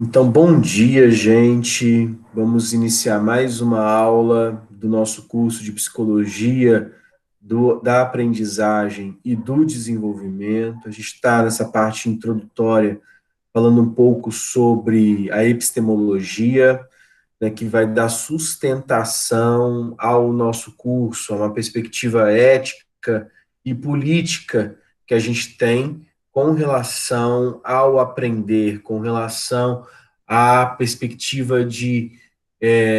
Então, bom dia, gente. Vamos iniciar mais uma aula do nosso curso de Psicologia da Aprendizagem e do Desenvolvimento. A gente está nessa parte introdutória falando um pouco sobre a epistemologia, né, que vai dar sustentação ao nosso curso, a uma perspectiva ética e política que a gente tem com relação ao aprender, com relação à perspectiva de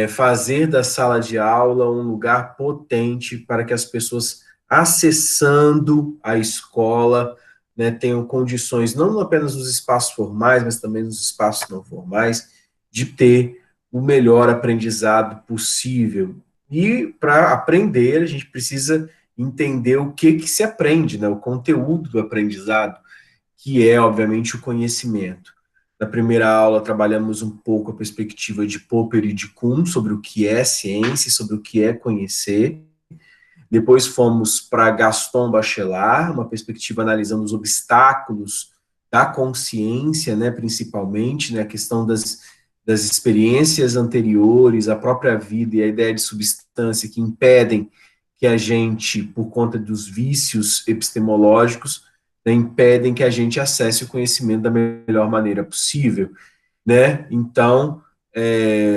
fazer da sala de aula um lugar potente para que as pessoas acessando a escola, né, tenham condições, não apenas nos espaços formais, mas também nos espaços não formais, de ter o melhor aprendizado possível. E para aprender, a gente precisa entender o que se aprende, né, o conteúdo do aprendizado, que é, obviamente, o conhecimento. Na primeira aula, trabalhamos um pouco a perspectiva de Popper e de Kuhn sobre o que é ciência, sobre o que é conhecer. Depois fomos para Gaston Bachelard, uma perspectiva analisando os obstáculos da consciência, né, principalmente, né, a questão das experiências anteriores, a própria vida e a ideia de substância que impedem que a gente, por conta dos vícios epistemológicos, né, impedem que a gente acesse o conhecimento da melhor maneira possível, né? Então,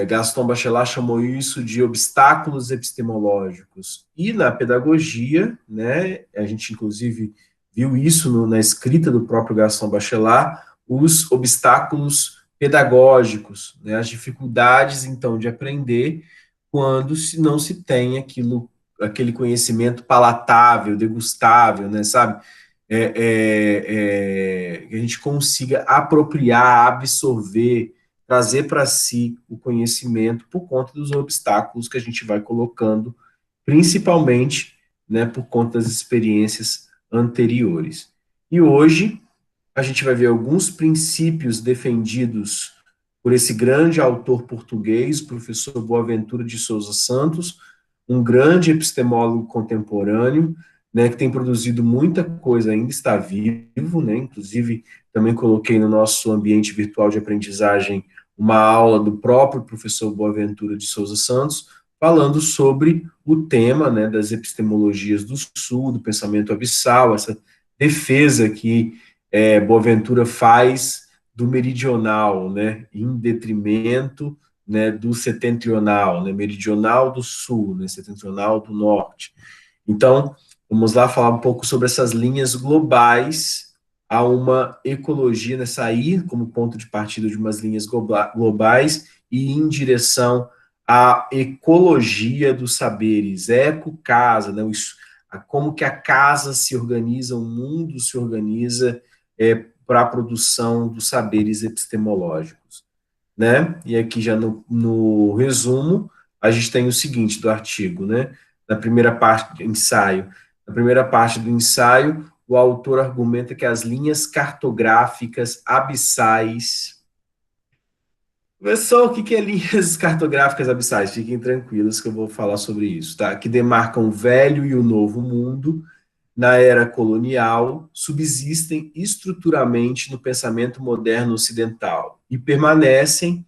Gaston Bachelard chamou isso de obstáculos epistemológicos. E na pedagogia, né, a gente inclusive viu isso na escrita do próprio Gaston Bachelard, os obstáculos pedagógicos, né, as dificuldades, então, de aprender quando não se tem aquele conhecimento palatável, degustável, né, sabe? Que a gente consiga apropriar, absorver, trazer para si o conhecimento por conta dos obstáculos que a gente vai colocando, principalmente, né, por conta das experiências anteriores. E hoje a gente vai ver alguns princípios defendidos por esse grande autor português, professor Boaventura de Souza Santos, um grande epistemólogo contemporâneo, né, que tem produzido muita coisa, ainda está vivo, né, inclusive também coloquei no nosso ambiente virtual de aprendizagem uma aula do próprio professor Boaventura de Souza Santos, falando sobre o tema, né, das epistemologias do Sul, do pensamento abissal, essa defesa que Boaventura faz do meridional, né, em detrimento, né, do setentrional, né, meridional do sul, né, setentrional do norte. Então, vamos lá falar um pouco sobre essas linhas globais a uma ecologia, né, sair como ponto de partida de umas linhas globais e ir em direção à ecologia dos saberes, eco-casa, né, como que a casa se organiza, o mundo se organiza para a produção dos saberes epistemológicos, né? E aqui já no resumo, a gente tem o seguinte do artigo, né? Na primeira parte do ensaio. Na primeira parte do ensaio, o autor argumenta que as linhas cartográficas abissais. Pessoal, o que é linhas cartográficas abissais? Fiquem tranquilos que eu vou falar sobre isso, tá? Que demarcam o velho e o novo mundo na era colonial, subsistem estruturalmente no pensamento moderno ocidental e permanecem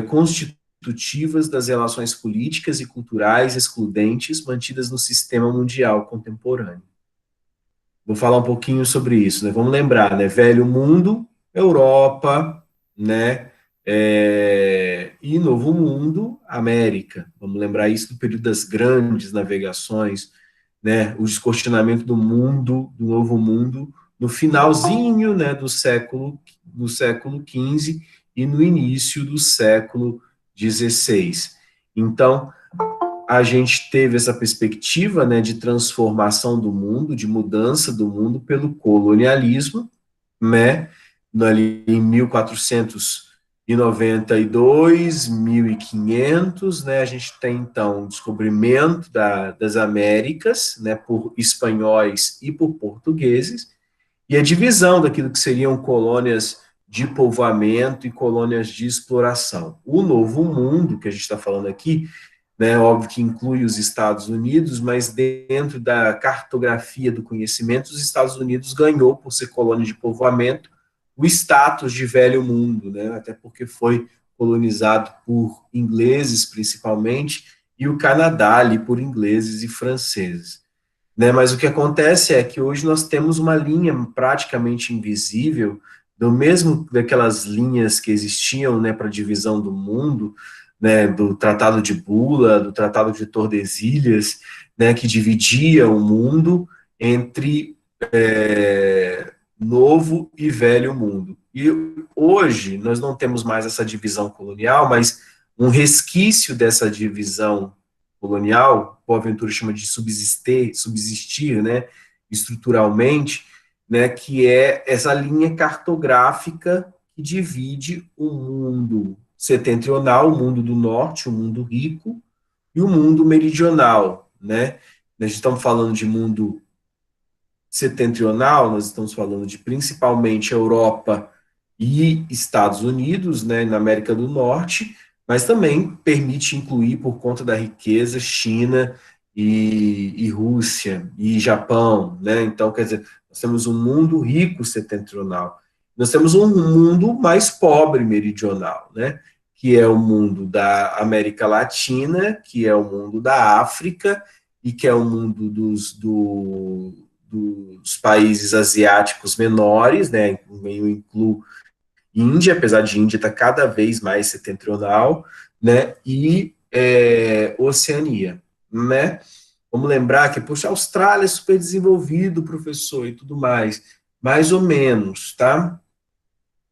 constitutivas das relações políticas e culturais excludentes mantidas no sistema mundial contemporâneo. Vou falar um pouquinho sobre isso, né? Vamos lembrar, né? Velho mundo, Europa, né? E Novo Mundo, América. Vamos lembrar isso do período das grandes navegações, né? O descortinamento do mundo, do Novo Mundo, no finalzinho, né? Do século XV e no início do século XVI. Então, a gente teve essa perspectiva, né, de transformação do mundo, de mudança do mundo pelo colonialismo, né, ali em 1492, 1500, né, a gente tem então o descobrimento das Américas, né, por espanhóis e por portugueses, e a divisão daquilo que seriam colônias de povoamento e colônias de exploração. O Novo Mundo, que a gente está falando aqui, né, óbvio que inclui os Estados Unidos, mas dentro da cartografia do conhecimento, os Estados Unidos ganhou por ser colônia de povoamento o status de velho mundo, né? Até porque foi colonizado por ingleses, principalmente, e o Canadá ali por ingleses e franceses. Né? Mas o que acontece é que hoje nós temos uma linha praticamente invisível, do mesmo daquelas linhas que existiam, né, para divisão do mundo, né, do Tratado de Bula, do Tratado de Tordesilhas, né, que dividia o mundo entre novo e velho mundo. E hoje nós não temos mais essa divisão colonial, mas um resquício dessa divisão colonial, Boaventura chama de subsistir, né, estruturalmente, né, que é essa linha cartográfica que divide o mundo setentrional, o mundo do norte, o mundo rico, e o mundo meridional, né? Nós estamos falando de mundo setentrional, nós estamos falando de principalmente Europa e Estados Unidos, né, na América do Norte, mas também permite incluir, por conta da riqueza, China e Rússia e Japão, né? Então, quer dizer, nós temos um mundo rico setentrional. Nós temos um mundo mais pobre meridional, né? Que é o mundo da América Latina, que é o mundo da África e que é o mundo dos países asiáticos menores, né? Eu incluo Índia, apesar de Índia estar cada vez mais setentrional, né? E Oceania, né? Vamos lembrar que, poxa, a Austrália é super desenvolvido, professor, e tudo mais ou menos, tá?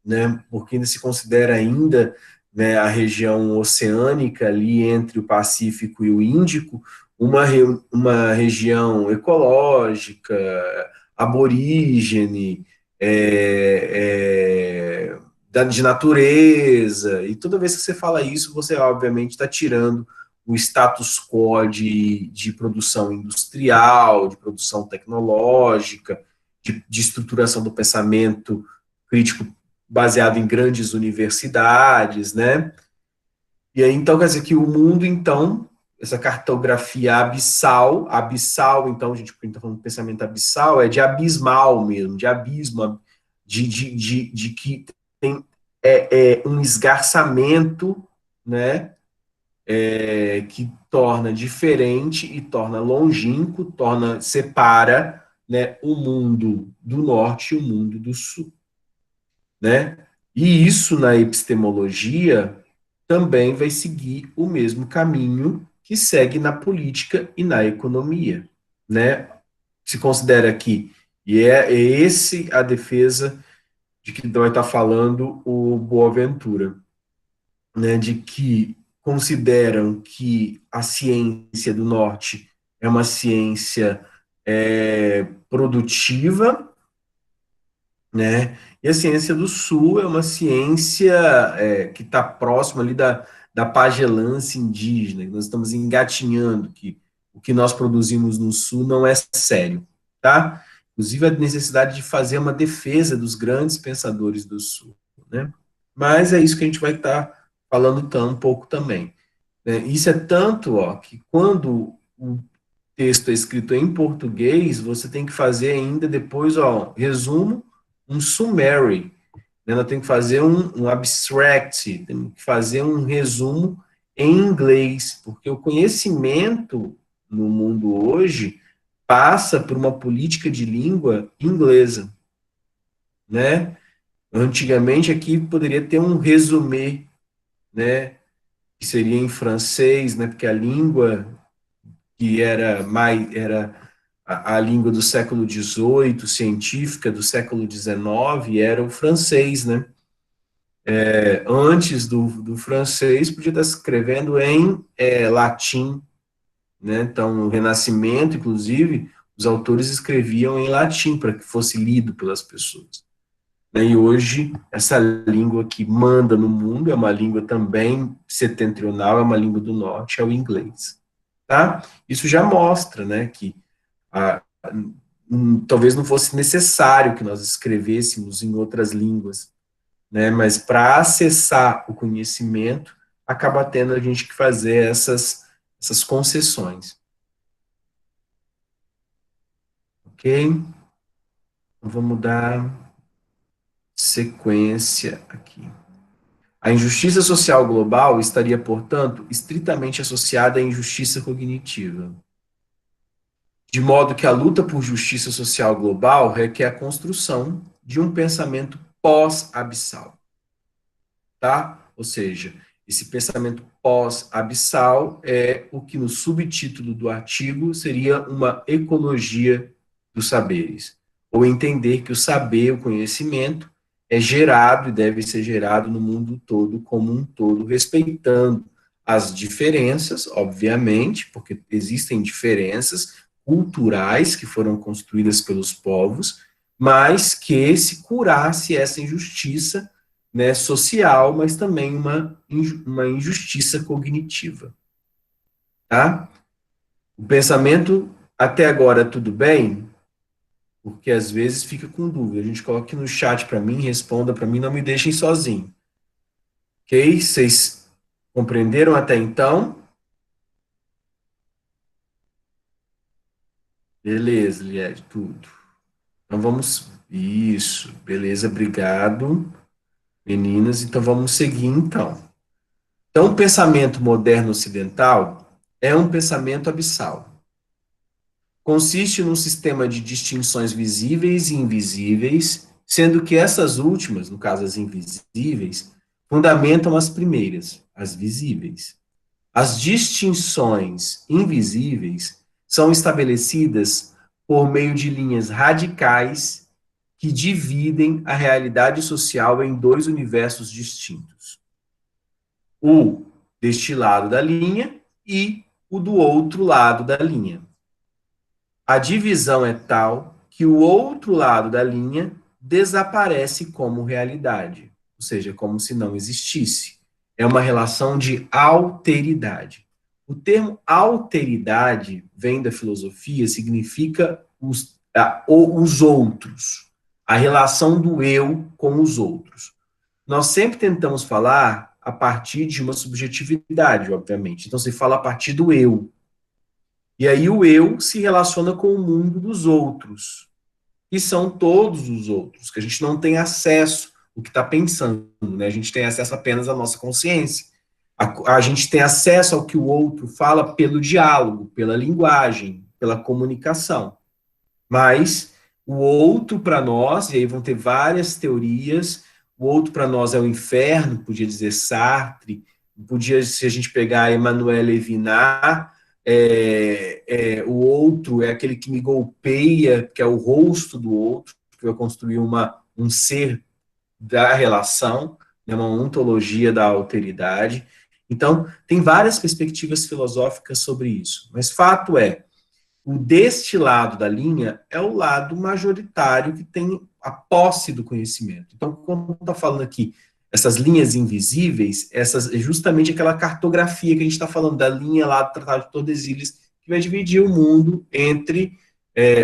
Né? Porque ainda se considera ainda, né, a região oceânica ali entre o Pacífico e o Índico uma região ecológica, aborígene, de natureza, e toda vez que você fala isso, você obviamente está tirando o status quo de produção industrial, de produção tecnológica, de estruturação do pensamento crítico baseado em grandes universidades, né? E aí, então, quer dizer que o mundo, então, essa cartografia abissal, então, a gente está falando de pensamento abissal, é de abismal mesmo, de abismo, de que tem um esgarçamento, né, que torna diferente e torna longínquo, separa, né, o mundo do norte e o mundo do sul, né? E isso na epistemologia também vai seguir o mesmo caminho que segue na política e na economia, né? Se considera que, e é esse a defesa de que vai estar falando o Boaventura, né, de que consideram que a ciência do norte é uma ciência produtiva, né? E a ciência do sul é uma ciência que está próxima ali da pagelância indígena, que nós estamos engatinhando, que o que nós produzimos no sul não é sério, tá? Inclusive a necessidade de fazer uma defesa dos grandes pensadores do sul, né? Mas é isso que a gente vai estar falando um pouco também, né? Isso é tanto, ó, que quando o texto é escrito em português, você tem que fazer ainda depois, ó, resumo, um summary, né? Nós temos que fazer um abstract, temos que fazer um resumo em inglês, porque o conhecimento no mundo hoje passa por uma política de língua inglesa, né? Antigamente aqui poderia ter um resumé, né? Que seria em francês, né? Porque a língua que era a língua do século XVIII, científica do século XIX, era o francês, né? Antes do francês, podia estar escrevendo em latim, né? Então, no Renascimento, inclusive, os autores escreviam em latim para que fosse lido pelas pessoas. Né? E hoje, essa língua que manda no mundo é uma língua também setentrional, é uma língua do norte, é o inglês. Tá? Isso já mostra, né, que a, talvez não fosse necessário que nós escrevêssemos em outras línguas, né, mas para acessar o conhecimento, acaba tendo a gente que fazer essas concessões. Ok? Vamos dar sequência aqui. A injustiça social global estaria, portanto, estritamente associada à injustiça cognitiva. De modo que a luta por justiça social global requer a construção de um pensamento pós-abissal, tá? Ou seja, esse pensamento pós-abissal é o que no subtítulo do artigo seria uma ecologia dos saberes, ou entender que o saber, o conhecimento, é gerado e deve ser gerado no mundo todo como um todo, respeitando as diferenças, obviamente, porque existem diferenças culturais que foram construídas pelos povos, mas que se curasse essa injustiça, né, social, mas também uma injustiça cognitiva. Tá? O pensamento, até agora, tudo bem? Porque às vezes fica com dúvida. A gente coloca aqui no chat para mim, responda para mim, não me deixem sozinho. Ok? Vocês compreenderam até então? Beleza, Lied, tudo. Então vamos. Isso, beleza, obrigado, meninas. Então vamos seguir então. Então, o pensamento moderno ocidental é um pensamento abissal. Consiste num sistema de distinções visíveis e invisíveis, sendo que essas últimas, no caso as invisíveis, fundamentam as primeiras, as visíveis. As distinções invisíveis são estabelecidas por meio de linhas radicais que dividem a realidade social em dois universos distintos. O deste lado da linha e o do outro lado da linha. A divisão é tal que o outro lado da linha desaparece como realidade, ou seja, como se não existisse. É uma relação de alteridade. O termo alteridade vem da filosofia, significa os outros, a relação do eu com os outros. Nós sempre tentamos falar a partir de uma subjetividade, obviamente. Então, se fala a partir do eu. E aí o eu se relaciona com o mundo dos outros, que são todos os outros, que a gente não tem acesso ao que está pensando, né? A gente tem acesso apenas à nossa consciência. A gente tem acesso ao que o outro fala pelo diálogo, pela linguagem, pela comunicação. Mas o outro para nós, e aí vão ter várias teorias, o outro para nós é o inferno, podia dizer Sartre, podia, se a gente pegar Emmanuel Levinas, o outro é aquele que me golpeia, que é o rosto do outro, que vai construir um ser da relação, né, uma ontologia da alteridade. Então, tem várias perspectivas filosóficas sobre isso, mas fato é, o deste lado da linha é o lado majoritário que tem a posse do conhecimento. Então, como está falando aqui, essas linhas invisíveis, essas é justamente aquela cartografia que a gente está falando, da linha lá do Tratado de Tordesilhas, que vai dividir o mundo entre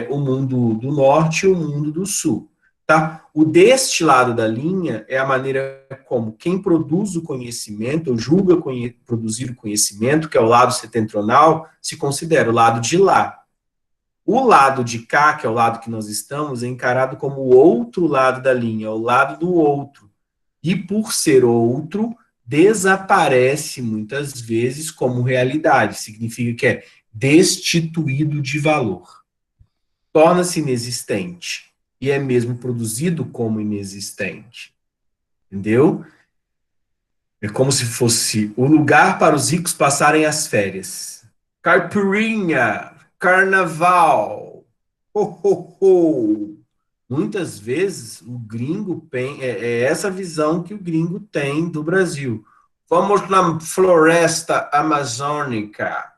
o mundo do norte e o mundo do sul. Tá? O deste lado da linha é a maneira como quem produz o conhecimento, ou julga produzir o conhecimento, que é o lado setentrional, se considera o lado de lá. O lado de cá, que é o lado que nós estamos, é encarado como o outro lado da linha, o lado do outro. E por ser outro, desaparece muitas vezes como realidade. Significa que é destituído de valor. Torna-se inexistente. E é mesmo produzido como inexistente. Entendeu? É como se fosse o lugar para os ricos passarem as férias. Caipirinha, carnaval, ho, ho, ho. Muitas vezes o gringo tem, é essa visão que o gringo tem do Brasil. Vamos na floresta amazônica,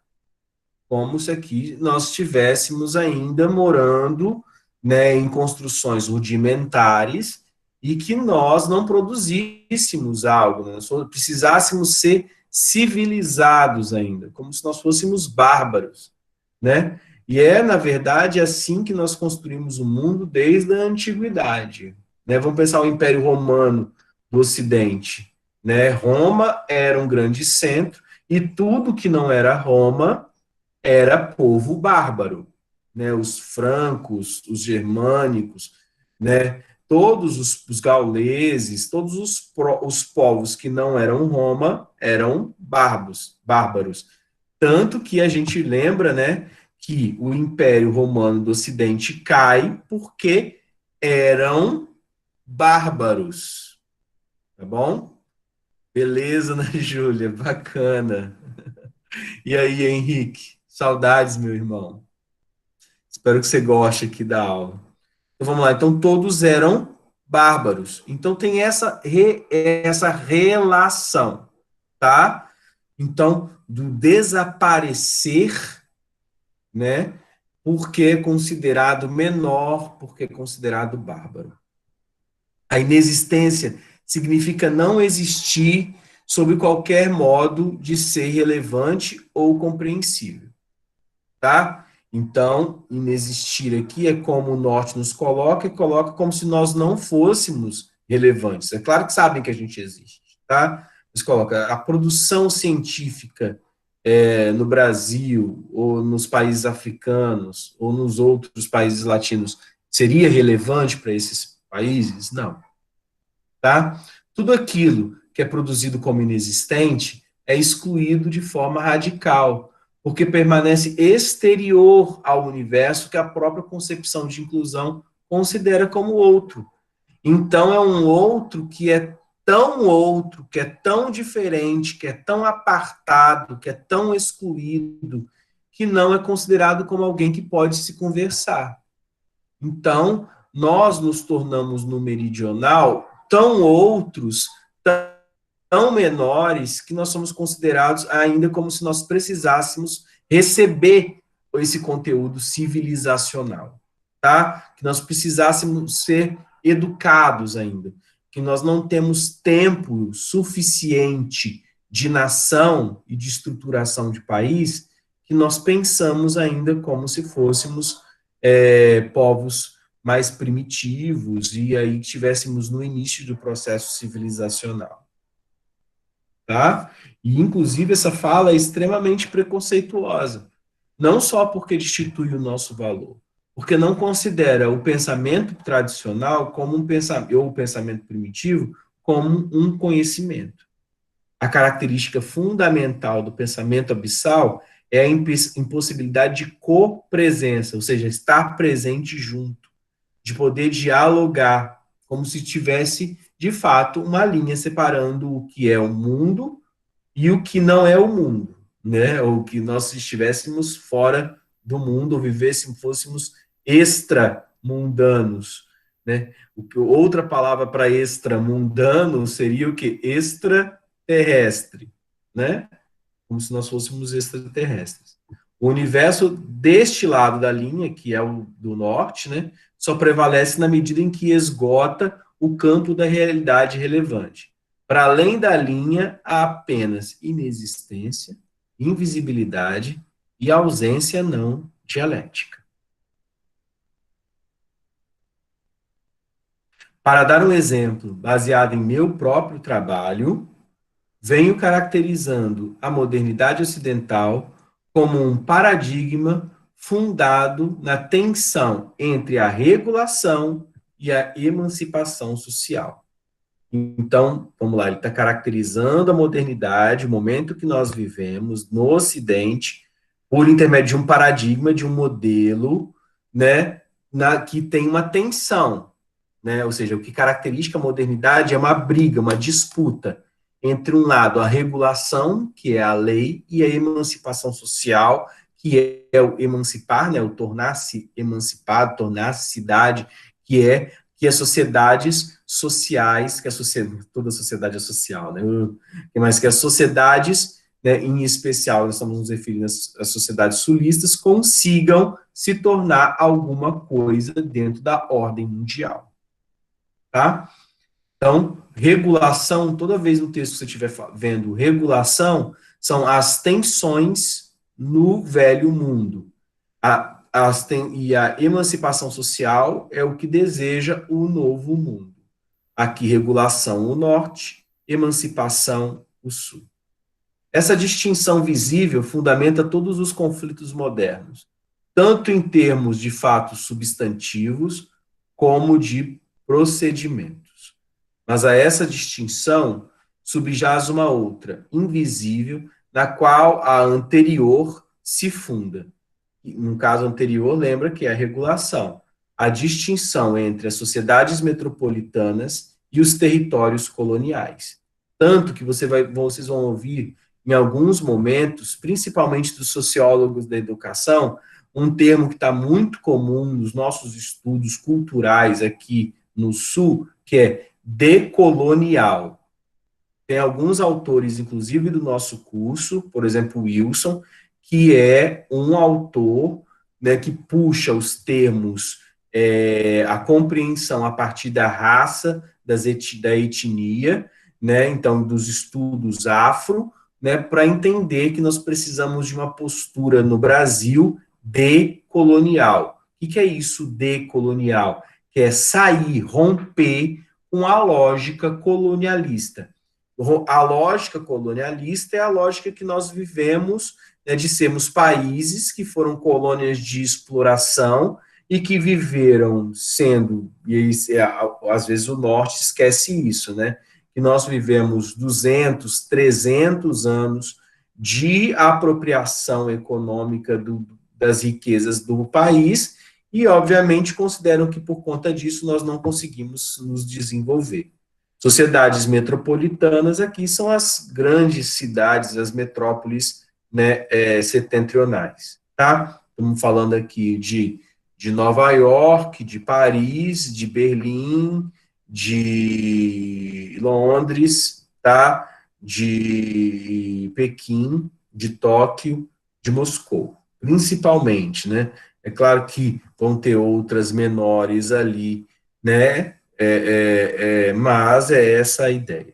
como se aqui nós estivéssemos ainda morando, né, em construções rudimentares e que nós não produzíssemos algo, né, nós precisássemos ser civilizados ainda, como se nós fôssemos bárbaros, né? E é, na verdade, assim que nós construímos o mundo desde a antiguidade, né? Vamos pensar o Império Romano do Ocidente, né? Roma era um grande centro e tudo que não era Roma era povo bárbaro, né? Os francos, os germânicos, né? todos os gauleses, todos os povos que não eram Roma eram bárbaros. Tanto que a gente lembra, né, que o Império Romano do Ocidente cai porque eram bárbaros. Tá bom? Beleza, né, Júlia? Bacana. E aí, Henrique? Saudades, meu irmão. Espero que você goste aqui da aula. Então vamos lá. Então todos eram bárbaros. Então tem essa relação, tá? Então, do desaparecer, né? Porque é considerado menor, porque é considerado bárbaro. A inexistência significa não existir sob qualquer modo de ser relevante ou compreensível, tá? Então, inexistir aqui é como o norte nos coloca, e coloca como se nós não fôssemos relevantes. É claro que sabem que a gente existe, tá? Mas coloca a produção científica no Brasil, ou nos países africanos, ou nos outros países latinos, seria relevante para esses países? Não, tá? Tudo aquilo que é produzido como inexistente é excluído de forma radical, porque permanece exterior ao universo que a própria concepção de inclusão considera como outro. Então, é um outro, que é tão diferente, que é tão apartado, que é tão excluído, que não é considerado como alguém que pode se conversar. Então, nós nos tornamos no meridional tão outros, tão menores, que nós somos considerados ainda como se nós precisássemos receber esse conteúdo civilizacional, tá? Que nós precisássemos ser educados ainda, que nós não temos tempo suficiente de nação e de estruturação de país, que nós pensamos ainda como se fôssemos povos mais primitivos e aí estivéssemos no início do processo civilizacional, tá? E, inclusive, essa fala é extremamente preconceituosa, não só porque destitui o nosso valor, porque não considera o pensamento tradicional como um pensamento, ou o pensamento primitivo, como um conhecimento. A característica fundamental do pensamento abissal é a impossibilidade de copresença, ou seja, estar presente junto, de poder dialogar, como se tivesse, de fato, uma linha separando o que é o mundo e o que não é o mundo, né? Ou que nós estivéssemos fora do mundo, ou vivêssemos, fôssemos extramundanos, né? Outra palavra para extramundano seria o que? Extraterrestre, né? Como se nós fôssemos extraterrestres. O universo deste lado da linha, que é o do norte, né, só prevalece na medida em que esgota o campo da realidade relevante. Para além da linha, há apenas inexistência, invisibilidade e ausência não dialética. Para dar um exemplo baseado em meu próprio trabalho, venho caracterizando a modernidade ocidental como um paradigma fundado na tensão entre a regulação e a emancipação social. Então, vamos lá, ele está caracterizando a modernidade, o momento que nós vivemos no Ocidente, por intermédio de um paradigma, de um modelo, né, que tem uma tensão, né, ou seja, o que caracteriza a modernidade é uma briga, uma disputa entre um lado a regulação, que é a lei, e a emancipação social, que é o emancipar, né, o tornar-se emancipado, tornar-se cidade, que as sociedades sociais, toda a sociedade é social, né, mas que as sociedades, né, em especial, nós estamos nos referindo às sociedades sulistas, consigam se tornar alguma coisa dentro da ordem mundial, tá? Então, regulação, toda vez no texto que você estiver vendo regulação, são as tensões no velho mundo. E a emancipação social é o que deseja o novo mundo. Aqui, regulação, o norte, emancipação, o sul. Essa distinção visível fundamenta todos os conflitos modernos, tanto em termos de fatos substantivos, como de procedimentos. Mas a essa distinção subjaz uma outra, invisível, na qual a anterior se funda. No caso anterior, lembra que é a regulação, a distinção entre as sociedades metropolitanas e os territórios coloniais. Tanto que vocês vão ouvir em alguns momentos, principalmente dos sociólogos da educação, um termo que está muito comum nos nossos estudos culturais aqui no Sul, que é decolonial. Tem alguns autores, inclusive do nosso curso, por exemplo, o Wilson, que é um autor, né, que puxa os termos, a compreensão a partir da raça, da etnia, né, então dos estudos afro, né, para entender que nós precisamos de uma postura no Brasil decolonial. O que é isso, decolonial? Que é sair, romper com a lógica colonialista. A lógica colonialista é a lógica que nós vivemos, né, de sermos países que foram colônias de exploração e que viveram sendo, e aí, às vezes o Norte esquece isso, né, que nós vivemos 200, 300 anos de apropriação econômica das riquezas do país e, obviamente, consideram que por conta disso nós não conseguimos nos desenvolver. Sociedades metropolitanas aqui são as grandes cidades, as metrópoles, né, setentrionais, tá? Estamos falando aqui de Nova York, de Paris, de Berlim, de Londres, tá? De Pequim, de Tóquio, de Moscou, principalmente, né? É claro que vão ter outras menores ali, né? Mas é essa a ideia.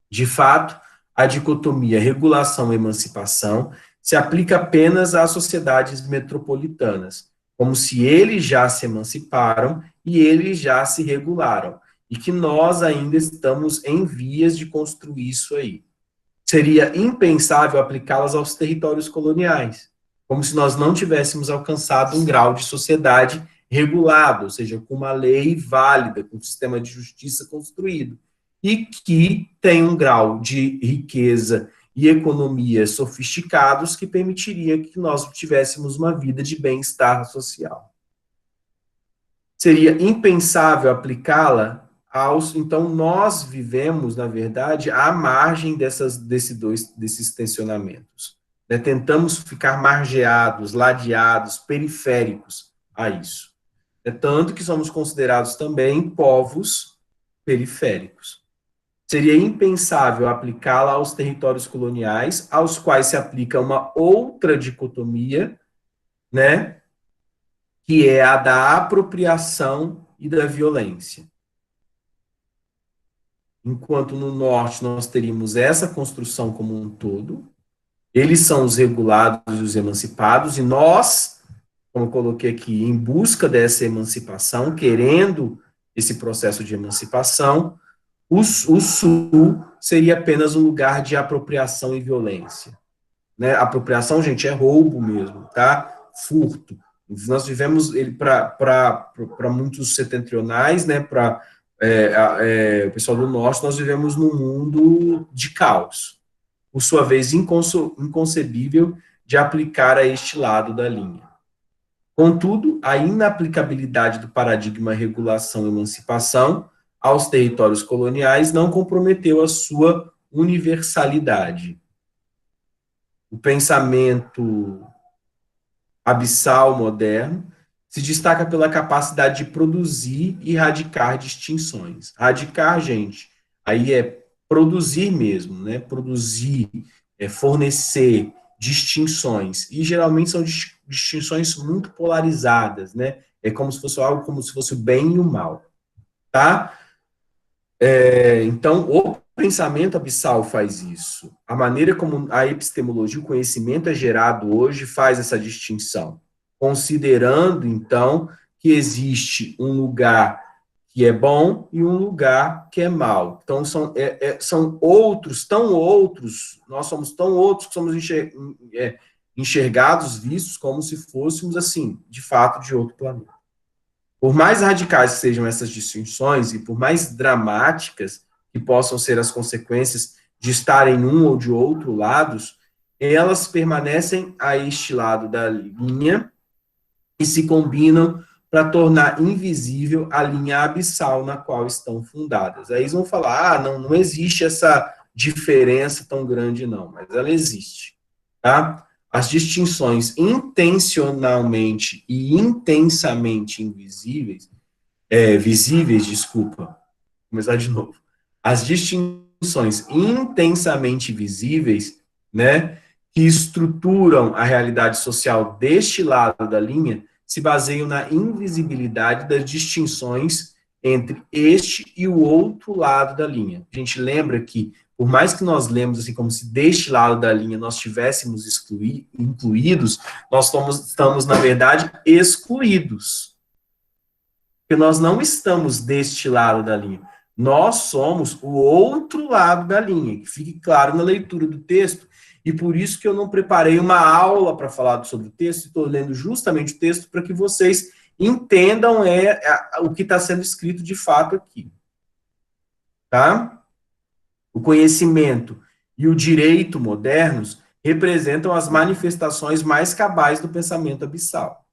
De fato, a dicotomia regulação-emancipação se aplica apenas às sociedades metropolitanas, como se eles já se emanciparam e eles já se regularam, e que nós ainda estamos em vias de construir isso aí. Seria impensável aplicá-las aos territórios coloniais, como se nós não tivéssemos alcançado um grau de sociedade regulado, ou seja, com uma lei válida, com um sistema de justiça construído, e que tem um grau de riqueza e economia sofisticados que permitiria que nós tivéssemos uma vida de bem-estar social. Seria impensável aplicá-la aos... Então, nós vivemos, na verdade, à margem desses tensionamentos. Né? Tentamos ficar margeados, ladeados, periféricos a isso. É tanto que somos considerados também povos periféricos. Seria impensável aplicá-la aos territórios coloniais, aos quais se aplica uma outra dicotomia, né, que é a da apropriação e da violência. Enquanto no norte nós teríamos essa construção como um todo, eles são os regulados e os emancipados, e nós, como eu coloquei aqui, em busca dessa emancipação, querendo esse processo de emancipação, o Sul seria apenas um lugar de apropriação e violência. Né? Apropriação, gente, é roubo mesmo, tá? Furto. Nós vivemos ele para muitos setentrionais, né? Para o pessoal do norte, nós vivemos num mundo de caos. Por sua vez, inconcebível de aplicar a este lado da linha. Contudo, a inaplicabilidade do paradigma regulação-emancipação aos territórios coloniais não comprometeu a sua universalidade. O pensamento abissal moderno se destaca pela capacidade de produzir e radicar distinções. Radicar, gente, aí é produzir mesmo, né? Produzir, fornecer distinções. E geralmente são distinções muito polarizadas, né? É como se fosse algo como se fosse o bem e o mal, tá? Então, o pensamento abissal faz isso. A maneira como a epistemologia, o conhecimento é gerado hoje, faz essa distinção, considerando, então, que existe um lugar que é bom e um lugar que é mal. Então, são outros, tão outros, nós somos tão outros que somos enxergados, vistos, como se fôssemos, assim, de fato, de outro planeta. Por mais radicais que sejam essas distinções e por mais dramáticas que possam ser as consequências de estarem um ou de outro lados, elas permanecem a este lado da linha e se combinam para tornar invisível a linha abissal na qual estão fundadas. Aí eles vão falar, não existe essa diferença tão grande, não, mas ela existe, tá? As distinções intencionalmente e intensamente invisíveis, visíveis, desculpa, vou começar de novo. As distinções intensamente visíveis, né, que estruturam a realidade social deste lado da linha, se baseiam na invisibilidade das distinções entre este e o outro lado da linha. A gente lembra que, por mais que nós lemos assim como se deste lado da linha nós tivéssemos incluídos, nós estamos, na verdade, excluídos. Porque nós não estamos deste lado da linha. Nós somos o outro lado da linha, que fique claro na leitura do texto, e por isso que eu não preparei uma aula para falar sobre o texto, estou lendo justamente o texto para que vocês entendam o que está sendo escrito de fato aqui. Tá? O conhecimento e o direito modernos representam as manifestações mais cabais do pensamento abissal.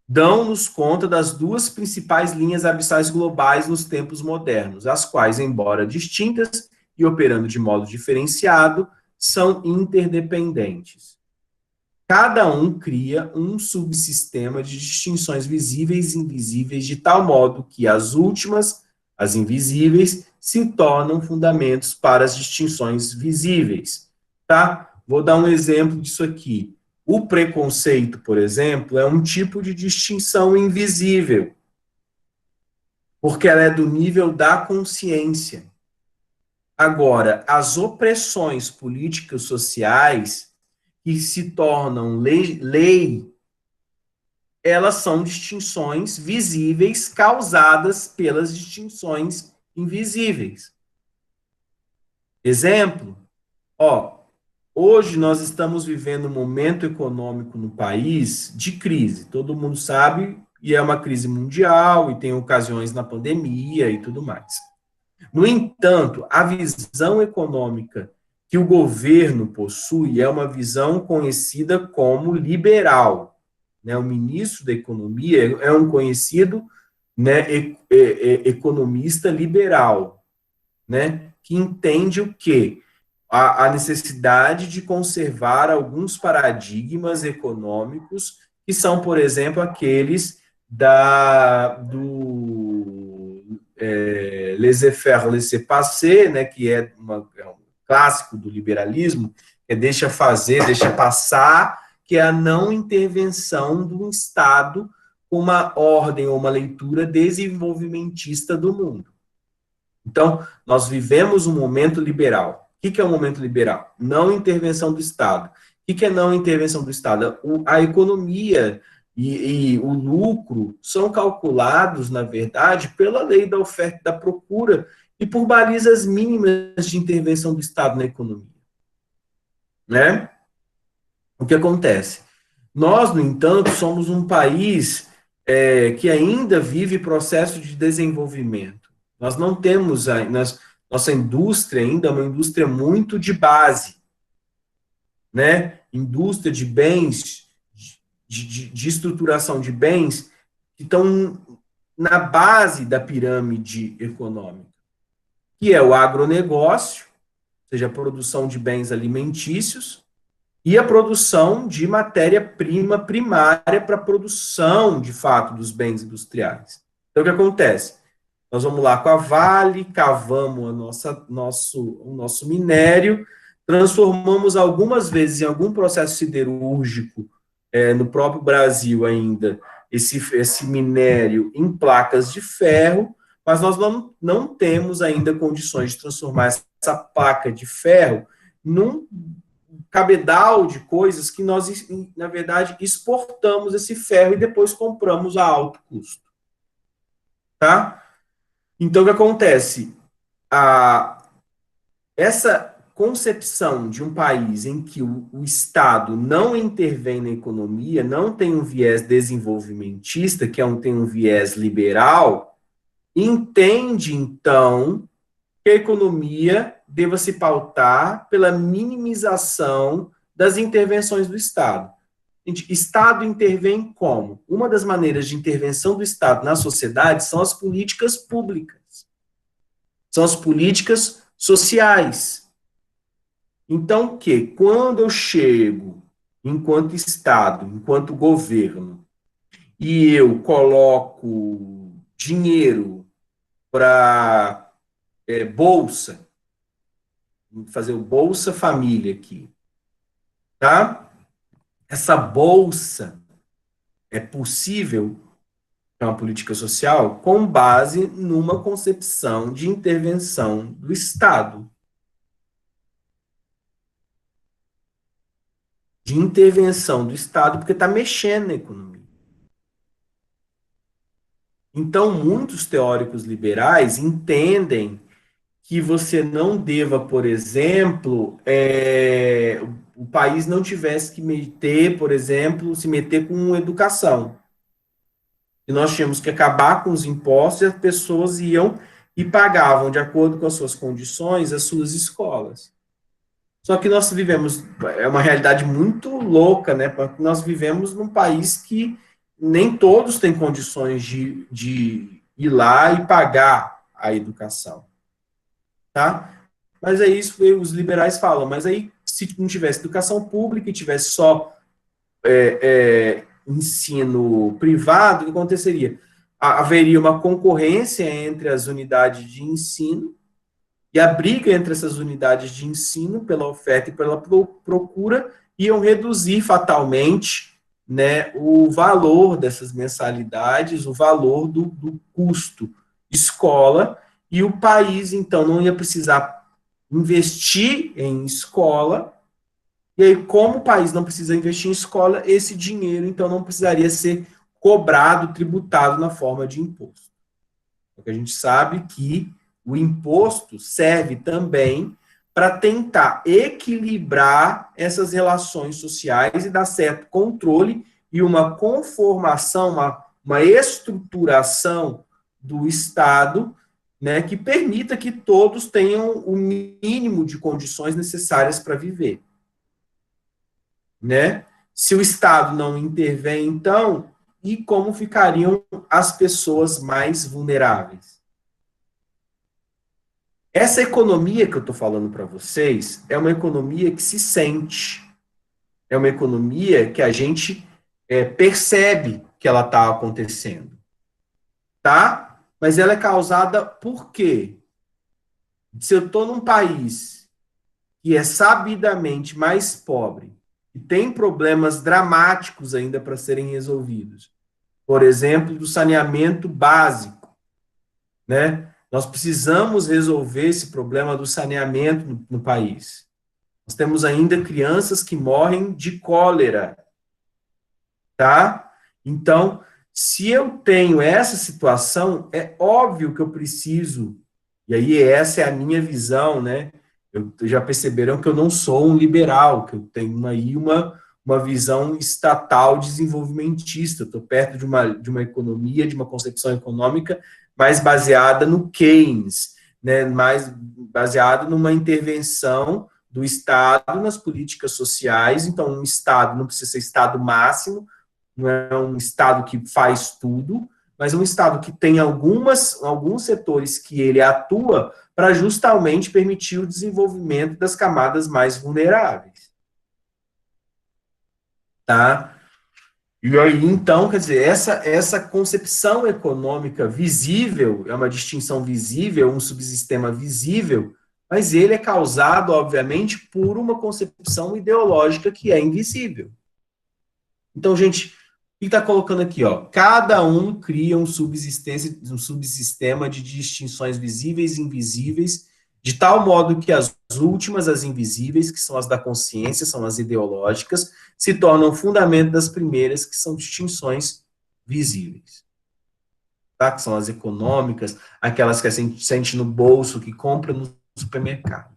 Dão-nos conta das duas principais linhas abissais globais nos tempos modernos, as quais, embora distintas e operando de modo diferenciado, são interdependentes. Cada um cria um subsistema de distinções visíveis e invisíveis de tal modo que as últimas, as invisíveis, se tornam fundamentos para as distinções visíveis. Tá? Vou dar um exemplo disso aqui. O preconceito, por exemplo, é um tipo de distinção invisível, porque ela é do nível da consciência. Agora, as opressões políticas sociais que se tornam lei, elas são distinções visíveis causadas pelas distinções invisíveis. Exemplo, hoje nós estamos vivendo um momento econômico no país de crise, todo mundo sabe, e é uma crise mundial, e tem ocasiões na pandemia e tudo mais. No entanto, a visão econômica que o governo possui é uma visão conhecida como liberal. Né? O ministro da Economia é um conhecido, né, economista liberal, né, que entende o quê? A necessidade de conservar alguns paradigmas econômicos que são, por exemplo, aqueles do laissez-faire, laissez-passer, né, que é um clássico do liberalismo, que é deixa fazer, deixa passar, que é a não intervenção do Estado com uma ordem ou uma leitura desenvolvimentista do mundo. Então, nós vivemos um momento liberal. O que é um momento liberal? Não intervenção do Estado. O que é não intervenção do Estado? A economia e o lucro são calculados, na verdade, pela lei da oferta e da procura e por balizas mínimas de intervenção do Estado na economia. Né? O que acontece? Nós, no entanto, somos um país que ainda vive processo de desenvolvimento. Nós não temos, nossa indústria ainda é uma indústria muito de base, né? Indústria de bens, de estruturação de bens que estão na base da pirâmide econômica, que é o agronegócio, ou seja, a produção de bens alimentícios, e a produção de matéria-prima primária para a produção, de fato, dos bens industriais. Então, o que acontece? Nós vamos lá com a Vale, cavamos o nosso minério, transformamos algumas vezes em algum processo siderúrgico, no próprio Brasil ainda, esse minério em placas de ferro, mas nós não temos ainda condições de transformar essa placa de ferro num cabedal de coisas que nós, na verdade, exportamos esse ferro e depois compramos a alto custo. Tá? Então, o que acontece? Essa concepção de um país em que o Estado não intervém na economia, não tem um viés desenvolvimentista, tem um viés liberal, entende, então, que a economia deva se pautar pela minimização das intervenções do Estado. Gente, Estado intervém como? Uma das maneiras de intervenção do Estado na sociedade são as políticas públicas, são as políticas sociais. Então, quando eu chego, enquanto Estado, enquanto governo, e eu coloco dinheiro para bolsa, vou fazer o Bolsa Família aqui, tá? Essa bolsa é possível, é uma política social, com base numa concepção de intervenção do Estado. De intervenção do Estado, porque está mexendo na economia. Então, muitos teóricos liberais entendem que você não deva, por exemplo, o país não tivesse que meter, por exemplo, se meter com educação. E nós tínhamos que acabar com os impostos e as pessoas iam e pagavam, de acordo com as suas condições, as suas escolas. Só que nós vivemos, é uma realidade muito louca, né? Porque nós vivemos num país que nem todos têm condições de ir lá e pagar a educação, tá? Mas é isso que os liberais falam. Mas aí, se não tivesse educação pública e tivesse só ensino privado, o que aconteceria? Haveria uma concorrência entre as unidades de ensino e a briga entre essas unidades de ensino pela oferta e pela procura iam reduzir fatalmente, né, o valor dessas mensalidades, o valor do custo escola, e o país, então, não ia precisar investir em escola, e aí, como o país não precisa investir em escola, esse dinheiro, então, não precisaria ser cobrado, tributado na forma de imposto. Porque a gente sabe que o imposto serve também para tentar equilibrar essas relações sociais e dar certo controle e uma conformação, uma estruturação do Estado, né, que permita que todos tenham o mínimo de condições necessárias para viver. Né? Se o Estado não intervém, então, e como ficariam as pessoas mais vulneráveis? Essa economia que eu estou falando para vocês é uma economia que se sente, é uma economia que a gente percebe que ela está acontecendo, tá? Mas ela é causada por quê? Se eu estou num país que é sabidamente mais pobre, e tem problemas dramáticos ainda para serem resolvidos, por exemplo, do saneamento básico, né? Nós precisamos resolver esse problema do saneamento no país. Nós temos ainda crianças que morrem de cólera, tá? Então, se eu tenho essa situação, é óbvio que eu preciso, e aí essa é a minha visão, né? Já perceberam que eu não sou um liberal, que eu tenho aí uma visão estatal desenvolvimentista, estou perto de uma economia, de uma concepção econômica mais baseada no Keynes, né? Mais baseada numa intervenção do Estado nas políticas sociais. Então, um Estado não precisa ser Estado máximo, não é um Estado que faz tudo, mas um Estado que tem alguns setores que ele atua para justamente permitir o desenvolvimento das camadas mais vulneráveis. Tá? E aí, então, quer dizer, essa concepção econômica visível, é uma distinção visível, um subsistema visível, mas ele é causado, obviamente, por uma concepção ideológica que é invisível. Então, gente, o que está colocando aqui? Ó? Cada um cria um subsistema de distinções visíveis e invisíveis, de tal modo que as últimas, as invisíveis, que são as da consciência, são as ideológicas, se tornam fundamento das primeiras, que são distinções visíveis. Tá? Que são as econômicas, aquelas que a gente sente no bolso, que compra no supermercado.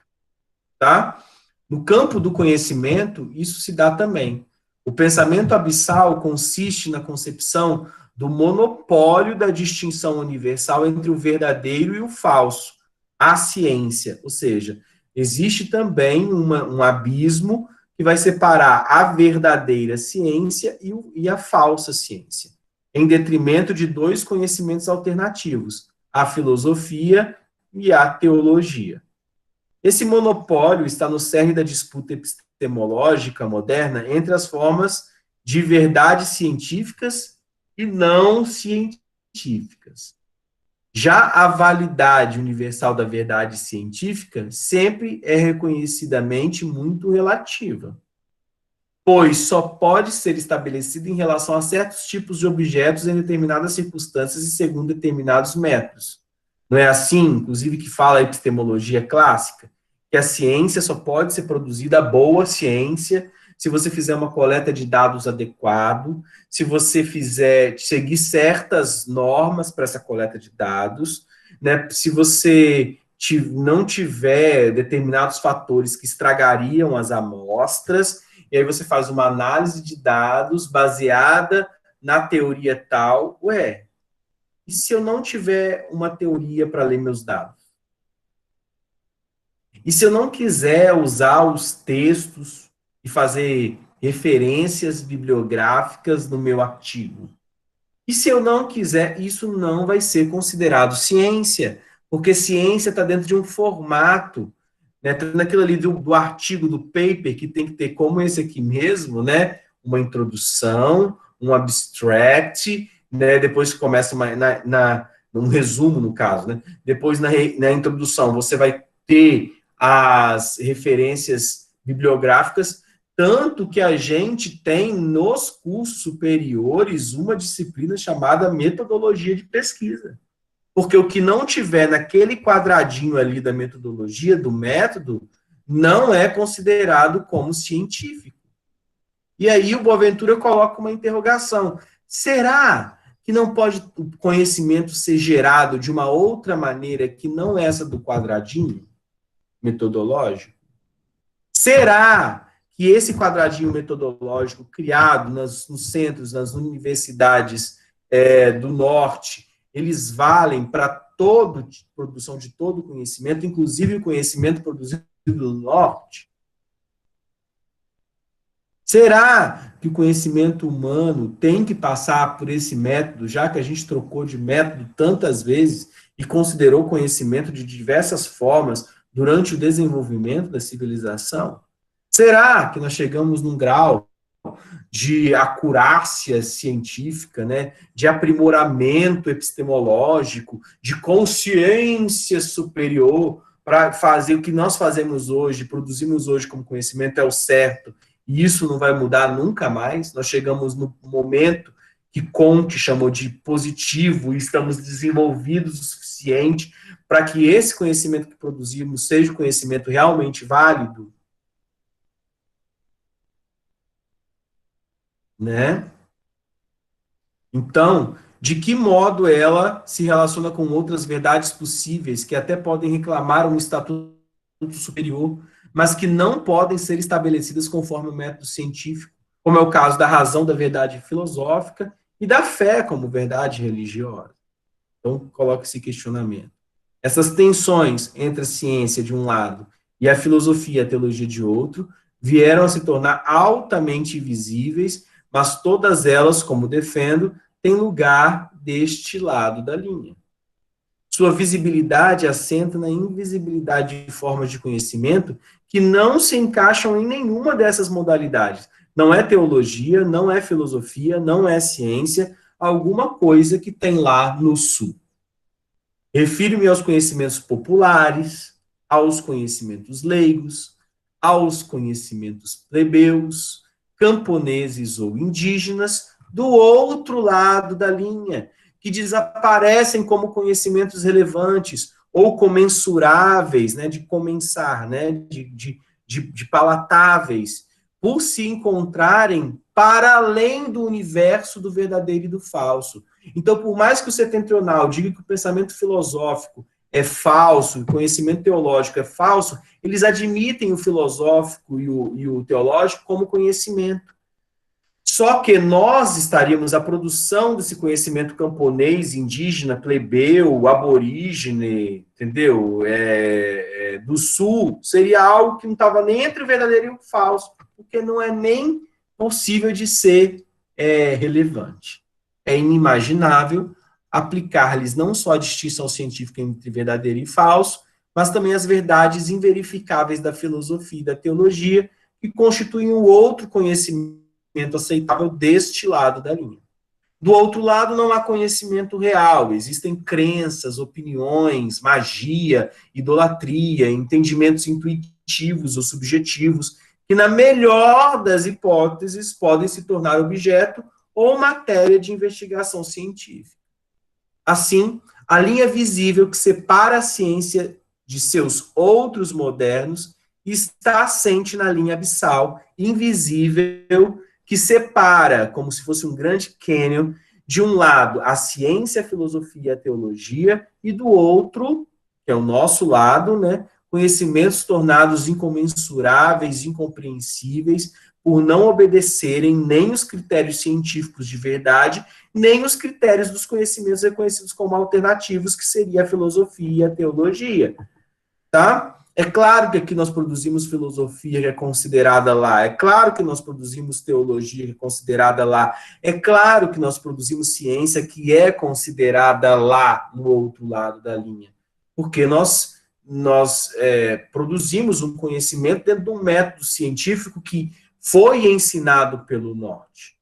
tá? No campo do conhecimento, isso se dá também. O pensamento abissal consiste na concepção do monopólio da distinção universal entre o verdadeiro e o falso, a ciência. Ou seja, existe também um abismo que vai separar a verdadeira ciência e a falsa ciência, em detrimento de dois conhecimentos alternativos, a filosofia e a teologia. Esse monopólio está no cerne da disputa epistemológica moderna entre as formas de verdades científicas e não científicas. Já a validade universal da verdade científica sempre é reconhecidamente muito relativa, pois só pode ser estabelecida em relação a certos tipos de objetos em determinadas circunstâncias e segundo determinados métodos. Não é assim, inclusive, que fala a epistemologia clássica? Que a ciência só pode ser produzida, a boa ciência, se você fizer uma coleta de dados adequado, se você fizer seguir certas normas para essa coleta de dados, né? Se você não tiver determinados fatores que estragariam as amostras, e aí você faz uma análise de dados baseada na teoria tal. Ué, e se eu não tiver uma teoria para ler meus dados? E se eu não quiser usar os textos e fazer referências bibliográficas no meu artigo? E se eu não quiser, isso não vai ser considerado ciência, porque ciência está dentro de um formato, né? Tá naquilo ali do artigo, do paper, que tem que ter, como esse aqui mesmo, né? Uma introdução, um abstract, né? Depois que começa um resumo, no caso, né? Depois, na introdução, você vai ter as referências bibliográficas, tanto que a gente tem nos cursos superiores uma disciplina chamada metodologia de pesquisa. Porque o que não tiver naquele quadradinho ali da metodologia, do método, não é considerado como científico. E aí o Boaventura coloca uma interrogação. Será que não pode o conhecimento ser gerado de uma outra maneira que não essa do quadradinho metodológico? Será que esse quadradinho metodológico criado nos centros, nas universidades do norte, eles valem para toda produção de todo conhecimento, inclusive o conhecimento produzido no norte? Será que o conhecimento humano tem que passar por esse método, já que a gente trocou de método tantas vezes e considerou conhecimento de diversas formas durante o desenvolvimento da civilização? Será que nós chegamos num grau de acurácia científica, né, de aprimoramento epistemológico, de consciência superior para fazer o que nós fazemos hoje, produzimos hoje como conhecimento é o certo, e isso não vai mudar nunca mais? Nós chegamos no momento que Comte chamou de positivo e estamos desenvolvidos o suficiente para que esse conhecimento que produzimos seja um conhecimento realmente válido? Né? Então, de que modo ela se relaciona com outras verdades possíveis que até podem reclamar um estatuto superior, mas que não podem ser estabelecidas conforme o método científico, como é o caso da razão da verdade filosófica e da fé como verdade religiosa? Então, coloca esse questionamento. Essas tensões entre a ciência de um lado e a filosofia e a teologia de outro vieram a se tornar altamente visíveis, mas todas elas, como defendo, têm lugar deste lado da linha. Sua visibilidade assenta na invisibilidade de formas de conhecimento que não se encaixam em nenhuma dessas modalidades. Não é teologia, não é filosofia, não é ciência, alguma coisa que tem lá no sul. Refiro-me aos conhecimentos populares, aos conhecimentos leigos, aos conhecimentos plebeus, camponeses ou indígenas, do outro lado da linha, que desaparecem como conhecimentos relevantes ou comensuráveis, né, de comensar, né, de palatáveis, por se encontrarem para além do universo do verdadeiro e do falso. Então, por mais que o setentrional diga que o pensamento filosófico é falso, o conhecimento teológico é falso, eles admitem o filosófico e o teológico como conhecimento. Só que nós estaríamos, a produção desse conhecimento camponês, indígena, plebeu, aborígene, entendeu? Do sul, seria algo que não estava nem entre o verdadeiro e o falso, porque não é nem possível de ser relevante. É inimaginável aplicar-lhes não só a distinção científica entre verdadeiro e falso, mas também as verdades inverificáveis da filosofia e da teologia, que constituem um outro conhecimento aceitável deste lado da linha. Do outro lado, não há conhecimento real, existem crenças, opiniões, magia, idolatria, entendimentos intuitivos ou subjetivos, que, na melhor das hipóteses, podem se tornar objeto ou matéria de investigação científica. Assim, a linha visível que separa a ciência de seus outros modernos está assente na linha abissal, invisível, que separa, como se fosse um grande cânion, de um lado a ciência, a filosofia e a teologia, e do outro, que é o nosso lado, né, conhecimentos tornados incomensuráveis, incompreensíveis, por não obedecerem nem os critérios científicos de verdade, nem os critérios dos conhecimentos reconhecidos como alternativos, que seria a filosofia e a teologia. Tá? É claro que aqui nós produzimos filosofia que é considerada lá, é claro que nós produzimos teologia que é considerada lá, é claro que nós produzimos ciência que é considerada lá, no outro lado da linha, porque nós produzimos um conhecimento dentro de um método científico que foi ensinado pelo norte.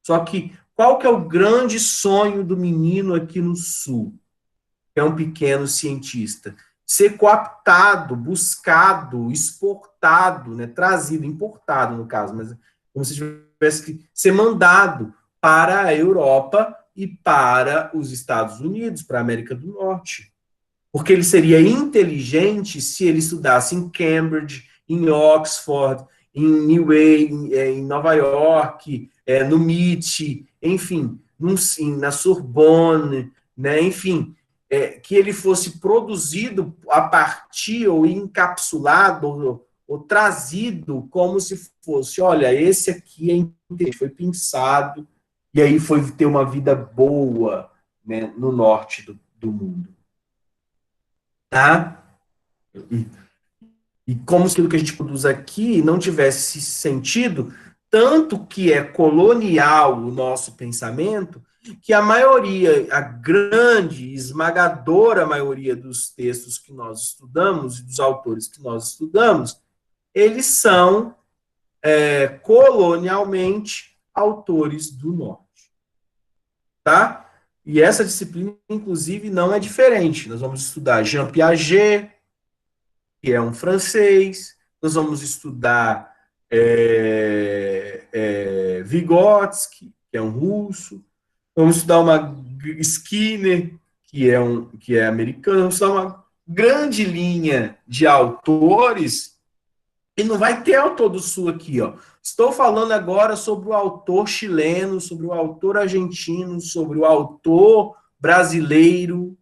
Só que qual que é o grande sonho do menino aqui no sul? É um pequeno cientista. Ser cooptado, buscado, exportado, né, trazido, importado no caso, mas como se tivesse que ser mandado para a Europa e para os Estados Unidos, para a América do Norte. Porque ele seria inteligente se ele estudasse em Cambridge, em Oxford, em New York, em Nova York, no MIT, enfim, na Sorbonne, né, enfim, que ele fosse produzido a partir ou encapsulado ou trazido como se fosse, olha, esse aqui foi pensado e aí foi ter uma vida boa, né, no norte do mundo. Tá? E como se aquilo que a gente produz aqui não tivesse sentido, tanto que é colonial o nosso pensamento, que a maioria, a grande, esmagadora maioria dos textos que nós estudamos, e dos autores que nós estudamos, eles são colonialmente autores do norte. Tá? E essa disciplina, inclusive, não é diferente. Nós vamos estudar Jean Piaget, que é um francês, nós vamos estudar Vygotsky, que é um russo, vamos estudar uma Skinner, que é americano, vamos estudar uma grande linha de autores, e não vai ter autor do Sul aqui, ó. Estou falando agora sobre o autor chileno, sobre o autor argentino, sobre o autor brasileiro,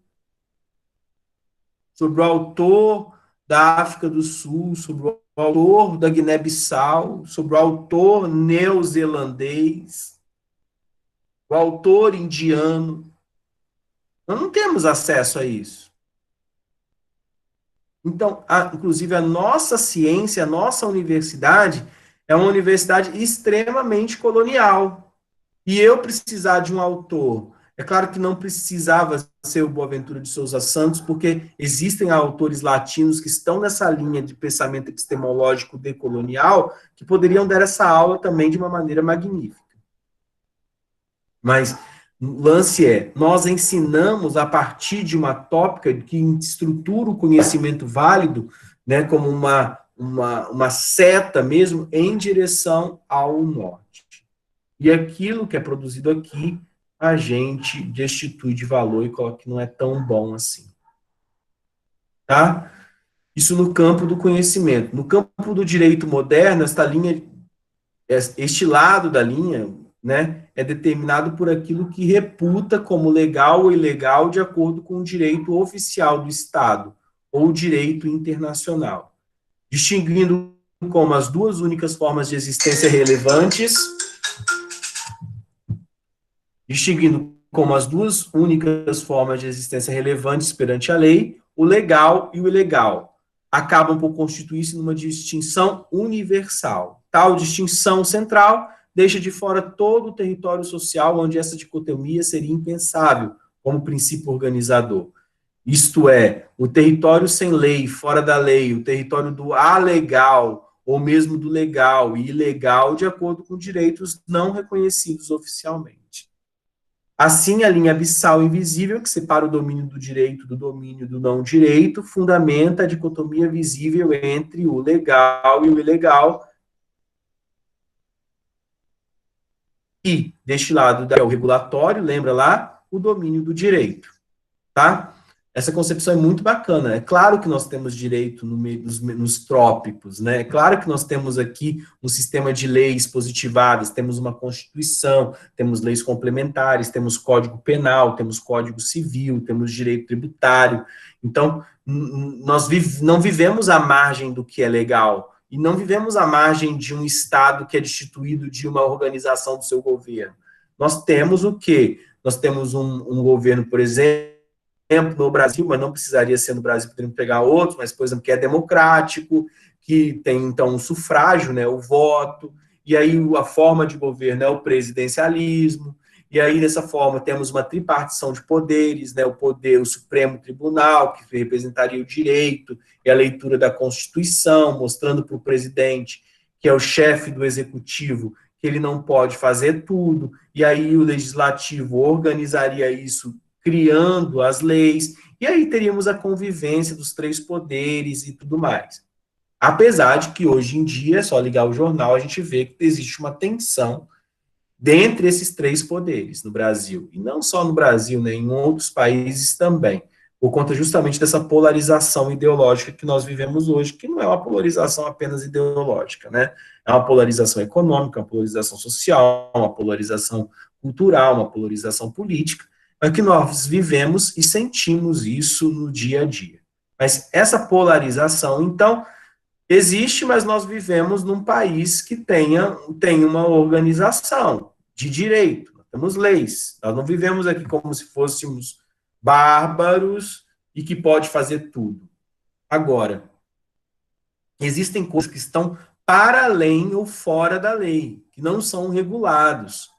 sobre o autor da África do Sul, sobre o autor da Guiné-Bissau, sobre o autor neozelandês, o autor indiano. Nós não temos acesso a isso. Então, inclusive, a nossa ciência, a nossa universidade, é uma universidade extremamente colonial. E eu precisar de um autor, é claro que não precisava ser o Boaventura de Souza Santos, porque existem autores latinos que estão nessa linha de pensamento epistemológico decolonial, que poderiam dar essa aula também de uma maneira magnífica. Mas o lance nós ensinamos a partir de uma tópica que estrutura o conhecimento válido, né, como uma seta mesmo, em direção ao norte. E aquilo que é produzido aqui, a gente destitui de valor e coloca que não é tão bom assim. Tá? Isso no campo do conhecimento. No campo do direito moderno, este lado da linha, né, é determinado por aquilo que reputa como legal ou ilegal de acordo com o direito oficial do Estado ou direito internacional, distinguindo como as duas únicas formas de existência relevantes, distinguindo como as duas únicas formas de existência relevantes perante a lei, o legal e o ilegal, acabam por constituir-se numa distinção universal. Tal distinção central deixa de fora todo o território social onde essa dicotomia seria impensável como princípio organizador. Isto é, o território sem lei, fora da lei, o território do alegal, ou mesmo do legal e ilegal, de acordo com direitos não reconhecidos oficialmente. Assim, a linha abissal invisível, que separa o domínio do direito do domínio do não direito, fundamenta a dicotomia visível entre o legal e o ilegal, e, deste lado, é o regulatório, lembra lá, o domínio do direito, tá? Essa concepção é muito bacana. É claro que nós temos direito nos trópicos, né? É claro que nós temos aqui um sistema de leis positivadas, temos uma Constituição, temos leis complementares, temos Código Penal, temos Código Civil, temos direito tributário. Então, nós não vivemos à margem do que é legal e não vivemos à margem de um Estado que é destituído de uma organização do seu governo. Nós temos o quê? Nós temos um governo, por exemplo, no Brasil, mas não precisaria ser no Brasil, poderíamos pegar outros, mas, por exemplo, que é democrático, que tem, então, um sufrágio, né, o voto, e aí a forma de governo é o presidencialismo, e aí, dessa forma, temos uma tripartição de poderes, né, o poder, o Supremo Tribunal, que representaria o direito, e a leitura da Constituição, mostrando para o presidente, que é o chefe do executivo, que ele não pode fazer tudo, e aí o legislativo organizaria isso criando as leis, e aí teríamos a convivência dos três poderes e tudo mais. Apesar de que hoje em dia, é só ligar o jornal, a gente vê que existe uma tensão dentre esses três poderes no Brasil. E não só no Brasil, né, em outros países também, por conta justamente dessa polarização ideológica que nós vivemos hoje, que não é uma polarização apenas ideológica, né? É uma polarização econômica, uma polarização social, uma polarização cultural, uma polarização política, mas que nós vivemos e sentimos isso no dia a dia. Mas essa polarização, então, existe, mas nós vivemos num país que tem uma organização de direito, nós temos leis. Nós não vivemos aqui como se fôssemos bárbaros e que pode fazer tudo. Agora, existem coisas que estão para além ou fora da lei, que não são regulados,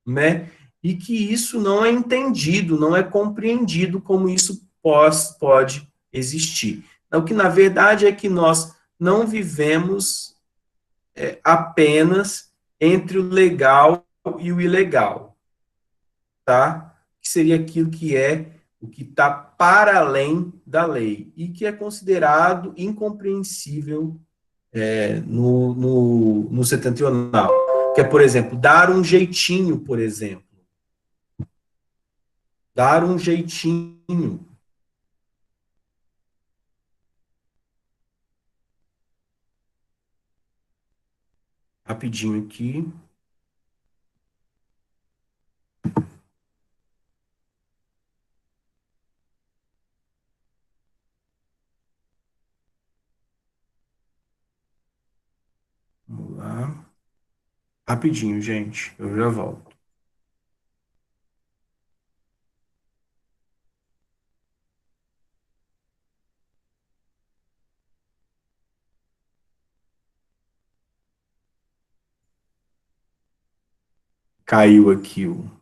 né? E que isso não é entendido, não é compreendido como isso pode existir. Então, o que na verdade é que nós não vivemos apenas entre o legal e o ilegal, tá? Que seria aquilo que é o que está para além da lei e que é considerado incompreensível no setentrional. Que é, por exemplo, dar um jeitinho, por exemplo. Dar um jeitinho. Rapidinho aqui. Vamos lá. Rapidinho, gente. Eu já volto. Caiu aqui o.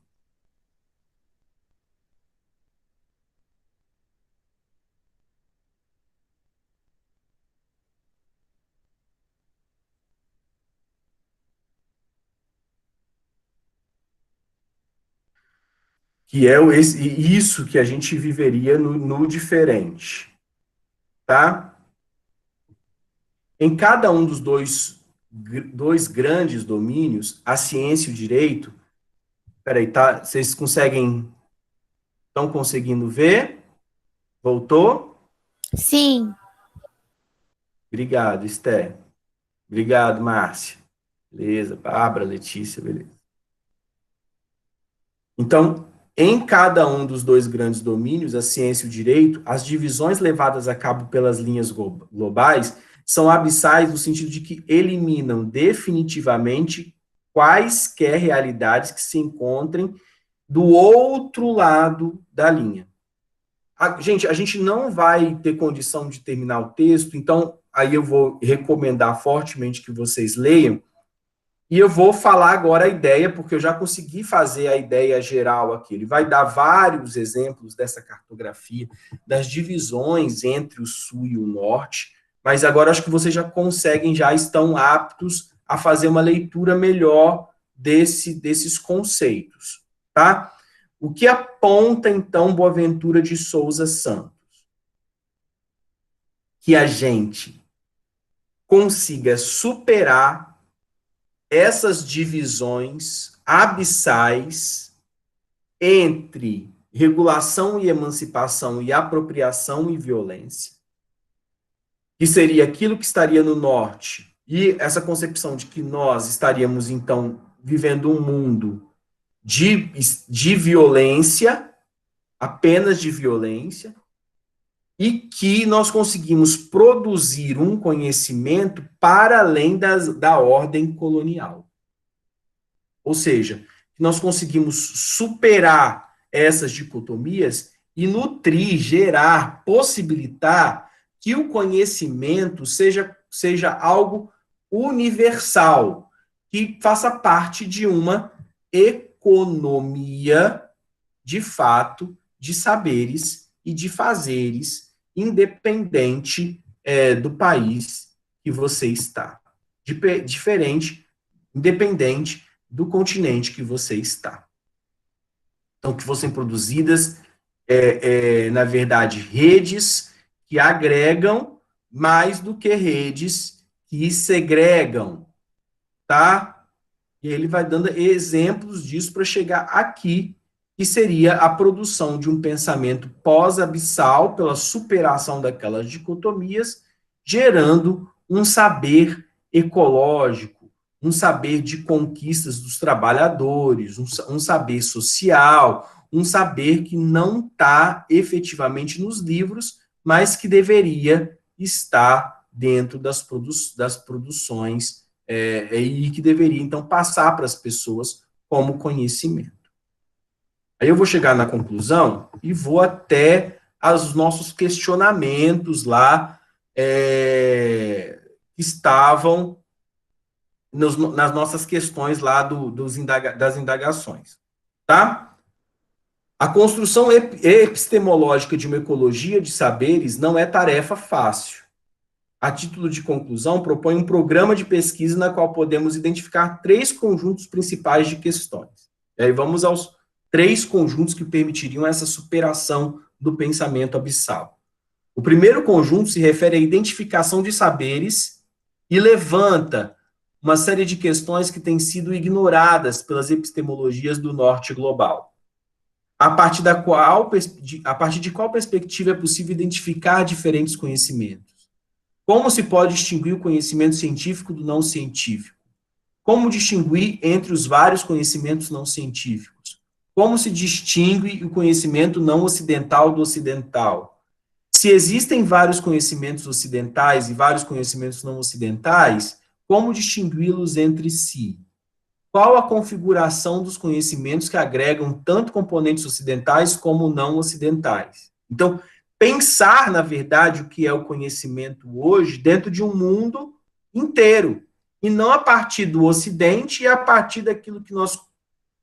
Que é isso que a gente viveria no diferente, tá? Em cada um dos dois grandes domínios, a ciência e o direito, peraí, tá? Vocês estão conseguindo ver? Voltou? Sim. Obrigado, Esther. Obrigado, Márcia. Beleza, Bárbara, Letícia, beleza. Então, em cada um dos dois grandes domínios, a ciência e o direito, as divisões levadas a cabo pelas linhas globais são abissais no sentido de que eliminam definitivamente quaisquer realidades que se encontrem do outro lado da linha. Gente, a gente não vai ter condição de terminar o texto, então aí eu vou recomendar fortemente que vocês leiam, e eu vou falar agora a ideia, porque eu já consegui fazer a ideia geral aqui. Ele vai dar vários exemplos dessa cartografia, das divisões entre o sul e o norte, mas agora acho que vocês já conseguem, já estão aptos a fazer uma leitura melhor desses conceitos, tá? O que aponta, então, Boaventura de Souza Santos? Que a gente consiga superar essas divisões abissais entre regulação e emancipação e apropriação e violência, que seria aquilo que estaria no norte, e essa concepção de que nós estaríamos, então, vivendo um mundo de violência, apenas de violência, e que nós conseguimos produzir um conhecimento para além da ordem colonial. Ou seja, nós conseguimos superar essas dicotomias e nutrir, gerar, possibilitar que o conhecimento seja algo universal, que faça parte de uma economia, de fato, de saberes e de fazeres, independente do país que você está. Diferente, independente do continente que você está. Então, que fossem produzidas, na verdade, redes que agregam mais do que redes que segregam, tá? E ele vai dando exemplos disso para chegar aqui, que seria a produção de um pensamento pós-abissal pela superação daquelas dicotomias, gerando um saber ecológico, um saber de conquistas dos trabalhadores, um saber social, um saber que não está efetivamente nos livros, mas que deveria estar dentro das produções e que deveria, então, passar para as pessoas como conhecimento. Aí eu vou chegar na conclusão e vou até os nossos questionamentos lá que estavam nas nossas questões lá das indagações, tá? A construção epistemológica de uma ecologia de saberes não é tarefa fácil. A título de conclusão, propõe um programa de pesquisa na qual podemos identificar 3 conjuntos principais de questões. E aí vamos aos 3 conjuntos que permitiriam essa superação do pensamento abissal. O primeiro conjunto se refere à identificação de saberes e levanta uma série de questões que têm sido ignoradas pelas epistemologias do norte global. A partir de qual perspectiva é possível identificar diferentes conhecimentos? Como se pode distinguir o conhecimento científico do não científico? Como distinguir entre os vários conhecimentos não científicos? Como se distingue o conhecimento não ocidental do ocidental? Se existem vários conhecimentos ocidentais e vários conhecimentos não ocidentais, como distingui-los entre si? Qual a configuração dos conhecimentos que agregam tanto componentes ocidentais como não ocidentais? Então, pensar, na verdade, o que é o conhecimento hoje dentro de um mundo inteiro, e não a partir do Ocidente e a partir daquilo que nós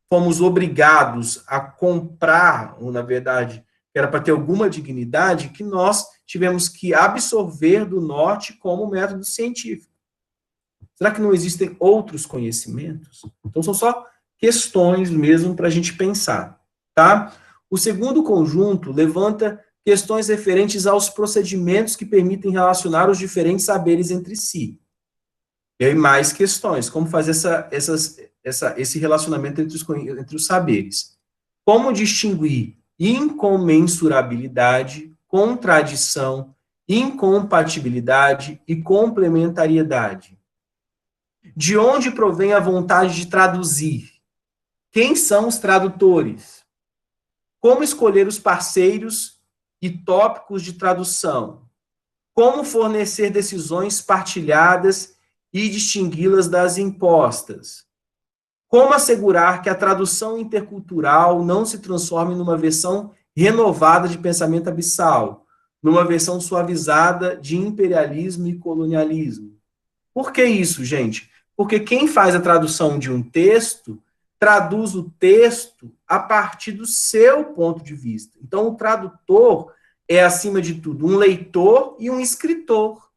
fomos obrigados a comprar, ou, na verdade, que era para ter alguma dignidade, que nós tivemos que absorver do Norte como método científico. Será que não existem outros conhecimentos? Então, são só questões mesmo para a gente pensar, tá? O segundo conjunto levanta questões referentes aos procedimentos que permitem relacionar os diferentes saberes entre si. E aí mais questões, como fazer esse relacionamento entre os saberes. Como distinguir incomensurabilidade, contradição, incompatibilidade e complementariedade? De onde provém a vontade de traduzir? Quem são os tradutores? Como escolher os parceiros e tópicos de tradução? Como fornecer decisões partilhadas e distingui-las das impostas? Como assegurar que a tradução intercultural não se transforme numa versão renovada de pensamento abissal, numa versão suavizada de imperialismo e colonialismo? Por que isso, gente? Porque quem faz a tradução de um texto traduz o texto a partir do seu ponto de vista. Então, o tradutor é, acima de tudo, um leitor e um escritor.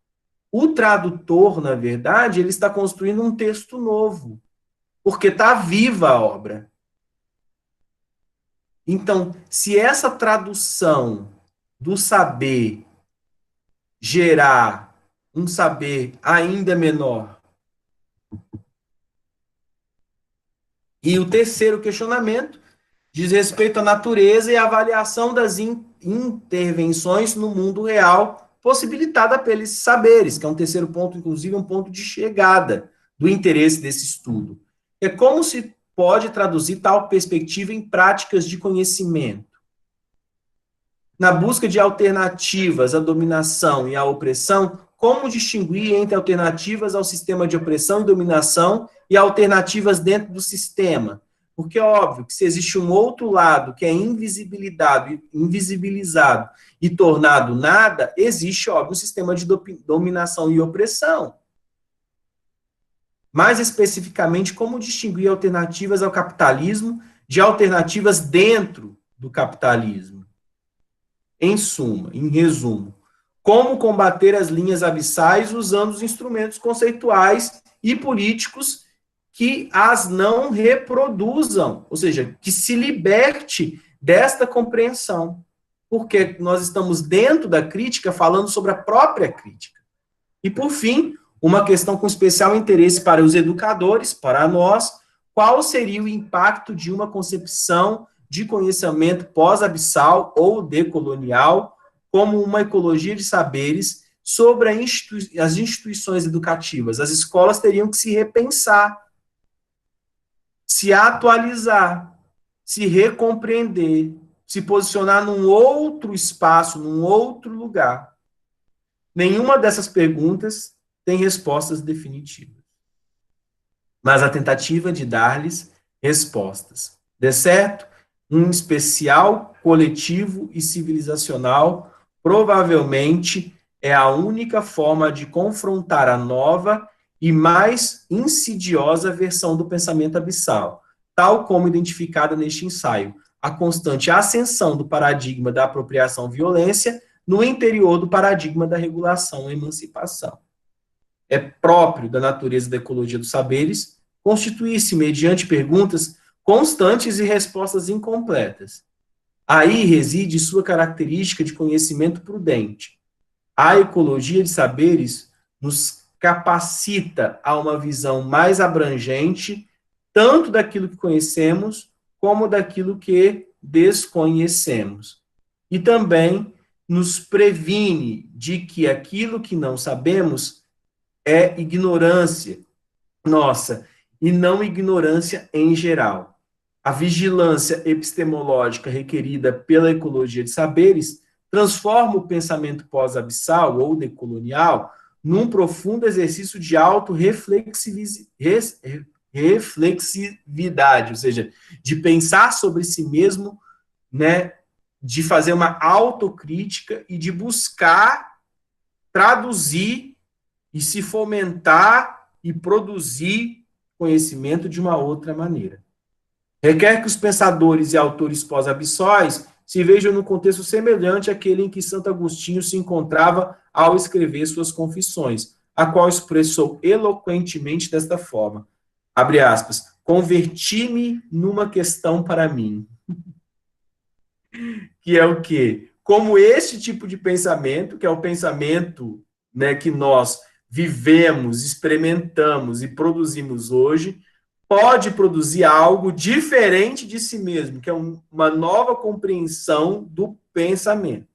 O tradutor, na verdade, ele está construindo um texto novo, porque está viva a obra. Então, se essa tradução do saber gerar um saber ainda menor. E o terceiro questionamento diz respeito à natureza e à avaliação das intervenções no mundo real possibilitada pelos saberes, que é um terceiro ponto, inclusive um ponto de chegada do interesse desse estudo. É como se pode traduzir tal perspectiva em práticas de conhecimento. Na busca de alternativas à dominação e à opressão, como distinguir entre alternativas ao sistema de opressão e dominação e alternativas dentro do sistema? Porque é óbvio que se existe um outro lado que é invisibilizado e tornado nada, existe, óbvio, um sistema de dominação e opressão. Mais especificamente, como distinguir alternativas ao capitalismo de alternativas dentro do capitalismo? Em suma, em resumo, como combater as linhas abissais usando os instrumentos conceituais e políticos que as não reproduzam, ou seja, que se liberte desta compreensão, porque nós estamos dentro da crítica falando sobre a própria crítica. E, por fim, uma questão com especial interesse para os educadores, para nós, qual seria o impacto de uma concepção de conhecimento pós-abissal ou decolonial como uma ecologia de saberes sobre as instituições educativas? As escolas teriam que se repensar, se atualizar, se recompreender, se posicionar num outro espaço, num outro lugar. Nenhuma dessas perguntas tem respostas definitivas, mas a tentativa de dar-lhes respostas. De certo, um especial coletivo e civilizacional provavelmente é a única forma de confrontar a nova e mais insidiosa versão do pensamento abissal, tal como identificada neste ensaio, a constante ascensão do paradigma da apropriação-violência no interior do paradigma da regulação-emancipação. É próprio da natureza da ecologia dos saberes constituir-se mediante perguntas constantes e respostas incompletas. Aí reside sua característica de conhecimento prudente. A ecologia de saberes nos capacita a uma visão mais abrangente, tanto daquilo que conhecemos, como daquilo que desconhecemos. E também nos previne de que aquilo que não sabemos é ignorância nossa, e não ignorância em geral. A vigilância epistemológica requerida pela ecologia de saberes transforma o pensamento pós-abissal ou decolonial num profundo exercício de autorreflexividade, ou seja, de pensar sobre si mesmo, né, de fazer uma autocrítica e de buscar traduzir e se fomentar e produzir conhecimento de uma outra maneira. Requer que os pensadores e autores pós-abissais se vejam num contexto semelhante àquele em que Santo Agostinho se encontrava ao escrever suas Confissões, a qual expressou eloquentemente desta forma, abre aspas, converti-me numa questão para mim. Que é o quê? Como este tipo de pensamento, que é o pensamento, né, que nós vivemos, experimentamos e produzimos hoje, pode produzir algo diferente de si mesmo, que é uma nova compreensão do pensamento.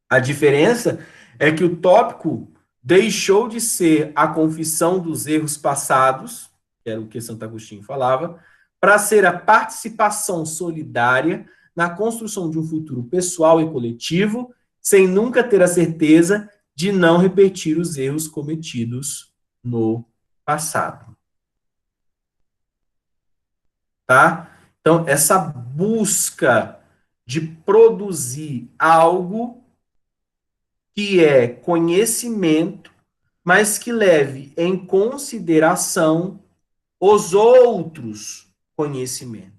A diferença é que o tópico deixou de ser a confissão dos erros passados, que era o que Santo Agostinho falava, para ser a participação solidária na construção de um futuro pessoal e coletivo, sem nunca ter a certeza de não repetir os erros cometidos no passado. Tá? Então, essa busca de produzir algo que é conhecimento, mas que leve em consideração os outros conhecimentos.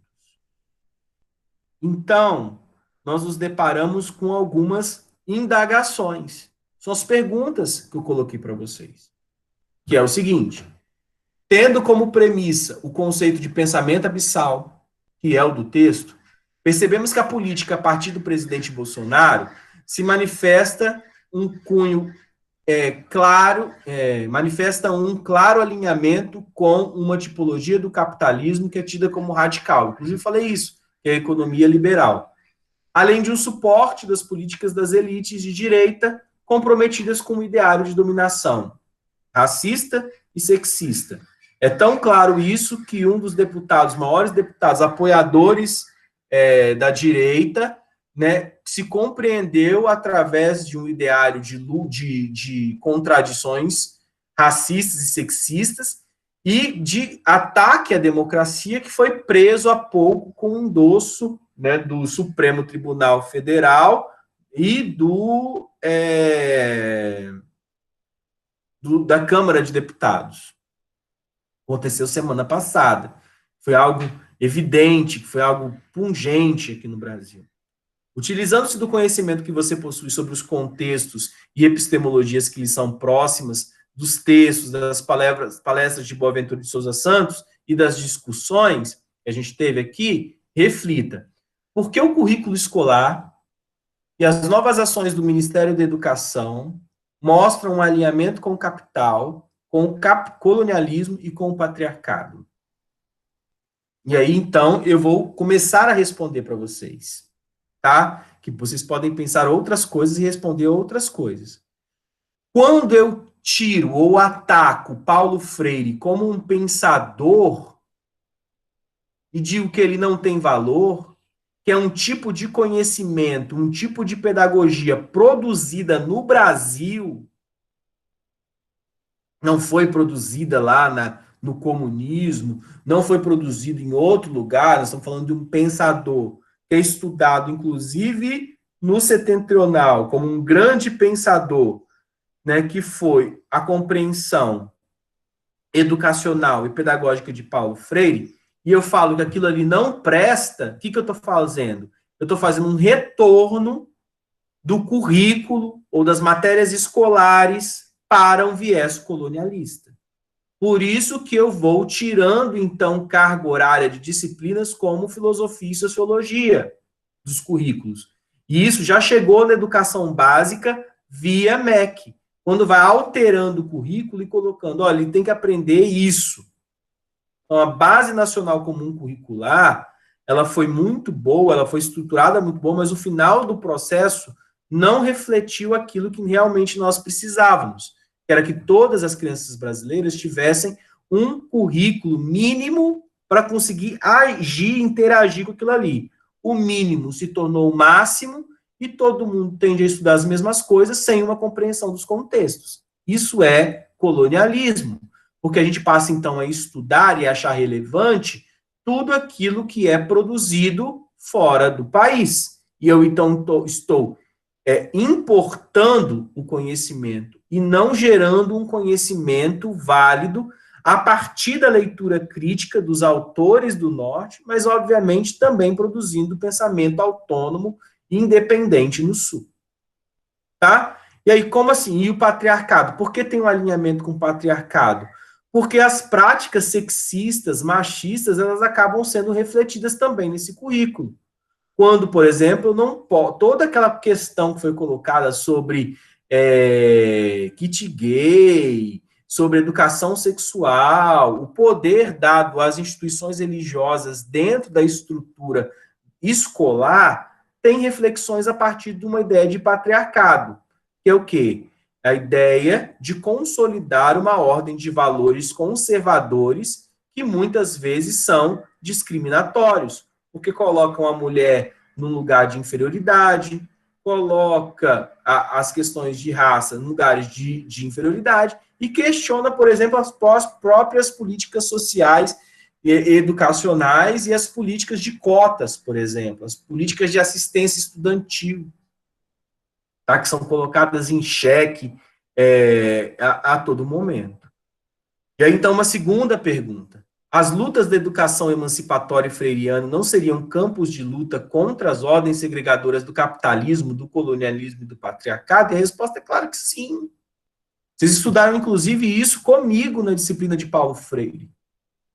Então, nós nos deparamos com algumas indagações. São as perguntas que eu coloquei para vocês. Que é o seguinte: tendo como premissa o conceito de pensamento abissal, que é o do texto, percebemos que a política, a partir do presidente Bolsonaro, se manifesta um cunho claro, manifesta um claro alinhamento com uma tipologia do capitalismo que é tida como radical. Inclusive, falei isso, que é a economia liberal. Além de um suporte das políticas das elites de direita comprometidas com o ideário de dominação racista e sexista. É tão claro isso que um dos deputados, maiores deputados apoiadores da direita, né, se compreendeu através de um ideário de contradições racistas e sexistas e de ataque à democracia, que foi preso há pouco com um endosso, né, do Supremo Tribunal Federal e da Câmara de Deputados. Aconteceu semana passada. Foi algo evidente, foi algo pungente aqui no Brasil. Utilizando-se do conhecimento que você possui sobre os contextos e epistemologias que lhe são próximas, dos textos, das palestras de Boaventura de Souza Santos e das discussões que a gente teve aqui, reflita. Por que o currículo escolar e as novas ações do Ministério da Educação mostram um alinhamento com o capital, com o colonialismo e com o patriarcado? E aí, então, eu vou começar a responder para vocês. Tá? Que vocês podem pensar outras coisas e responder outras coisas. Quando eu tiro ou ataco Paulo Freire como um pensador e digo que ele não tem valor, que é um tipo de conhecimento, um tipo de pedagogia produzida no Brasil, não foi produzida lá no comunismo, não foi produzido em outro lugar, nós estamos falando de um pensador que é estudado, inclusive, no setentrional, como um grande pensador, né, que foi a compreensão educacional e pedagógica de Paulo Freire, e eu falo que aquilo ali não presta, o que eu estou fazendo? Eu estou fazendo um retorno do currículo ou das matérias escolares para um viés colonialista. Por isso que eu vou tirando, então, carga horária de disciplinas como filosofia e sociologia dos currículos. E isso já chegou na educação básica via MEC, quando vai alterando o currículo e colocando, olha, ele tem que aprender isso. Então, a Base Nacional Comum Curricular, ela foi muito boa, ela foi estruturada muito boa, mas o final do processo não refletiu aquilo que realmente nós precisávamos, que era que todas as crianças brasileiras tivessem um currículo mínimo para conseguir agir, interagir com aquilo ali. O mínimo se tornou o máximo e todo mundo tende a estudar as mesmas coisas sem uma compreensão dos contextos. Isso é colonialismo, porque a gente passa, então, a estudar e achar relevante tudo aquilo que é produzido fora do país. E eu, então, estou importando o conhecimento e não gerando um conhecimento válido a partir da leitura crítica dos autores do Norte, mas, obviamente, também produzindo pensamento autônomo e independente no Sul. Tá? E aí, como assim? E o patriarcado? Por que tem um alinhamento com o patriarcado? Porque as práticas sexistas, machistas, elas acabam sendo refletidas também nesse currículo. Quando, por exemplo, toda aquela questão que foi colocada sobre kit gay, sobre educação sexual, o poder dado às instituições religiosas dentro da estrutura escolar, tem reflexões a partir de uma ideia de patriarcado, que é o quê? A ideia de consolidar uma ordem de valores conservadores que muitas vezes são discriminatórios, porque colocam a mulher num lugar de inferioridade, coloca as questões de raça em lugares de inferioridade e questiona, por exemplo, as próprias políticas sociais e educacionais e as políticas de cotas, por exemplo, as políticas de assistência estudantil, tá, que são colocadas em xeque a todo momento. E aí, então, uma segunda pergunta. As lutas da educação emancipatória freiriana não seriam campos de luta contra as ordens segregadoras do capitalismo, do colonialismo e do patriarcado? E a resposta é claro que sim. Vocês estudaram, inclusive, isso comigo na disciplina de Paulo Freire.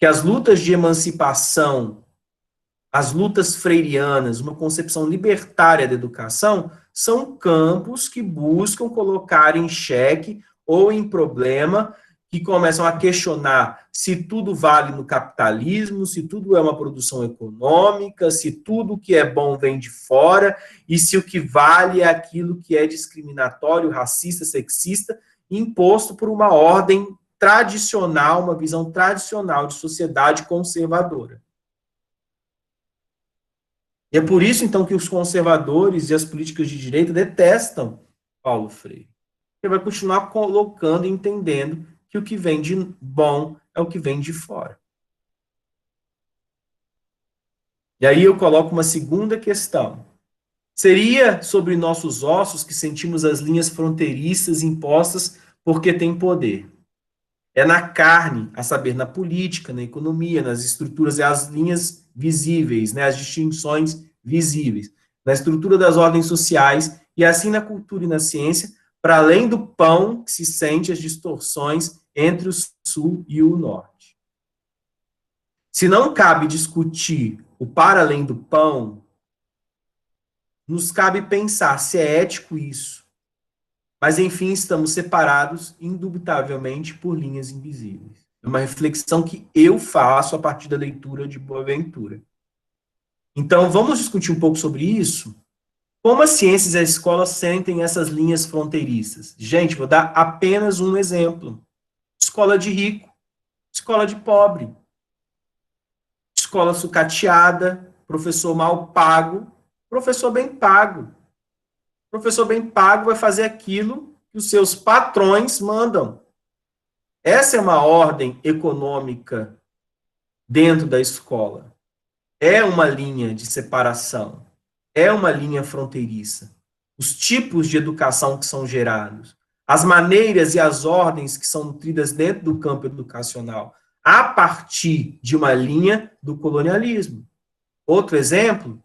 Que as lutas de emancipação, as lutas freirianas, uma concepção libertária da educação, são campos que buscam colocar em xeque ou em problema, que começam a questionar se tudo vale no capitalismo, se tudo é uma produção econômica, se tudo que é bom vem de fora, e se o que vale é aquilo que é discriminatório, racista, sexista, imposto por uma ordem tradicional, uma visão tradicional de sociedade conservadora. E é por isso, então, que os conservadores e as políticas de direita detestam Paulo Freire. Ele vai continuar colocando e entendendo que o que vem de bom é o que vem de fora. E aí eu coloco uma segunda questão. Seria sobre nossos ossos que sentimos as linhas fronteiriças impostas porque tem poder. É na carne, a saber, na política, na economia, nas estruturas, é as linhas visíveis, né, as distinções visíveis, na estrutura das ordens sociais e assim na cultura e na ciência, para além do pão que se sente as distorções entre o sul e o norte. Se não cabe discutir o para além do pão, nos cabe pensar se é ético isso. Mas, enfim, estamos separados, indubitavelmente, por linhas invisíveis. É uma reflexão que eu faço a partir da leitura de Boaventura. Então, vamos discutir um pouco sobre isso? Como as ciências e a escola sentem essas linhas fronteiriças? Gente, vou dar apenas um exemplo. Escola de rico, escola de pobre. Escola sucateada, professor mal pago, professor bem pago. Professor bem pago vai fazer aquilo que os seus patrões mandam. Essa é uma ordem econômica dentro da escola. É uma linha de separação. É uma linha fronteiriça. Os tipos de educação que são gerados, as maneiras e as ordens que são nutridas dentro do campo educacional, a partir de uma linha do colonialismo. Outro exemplo,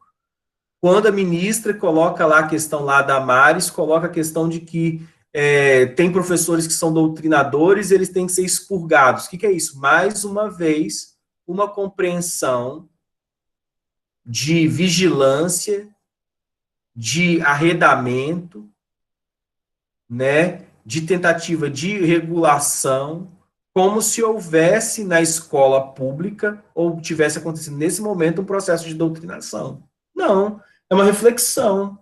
quando a ministra coloca lá a questão lá da Damares, coloca a questão de que tem professores que são doutrinadores, eles têm que ser expurgados. O que é isso? Mais uma vez, uma compreensão de vigilância, de arredamento, né, de tentativa de regulação, como se houvesse na escola pública, ou tivesse acontecido nesse momento, um processo de doutrinação. Não, é uma reflexão.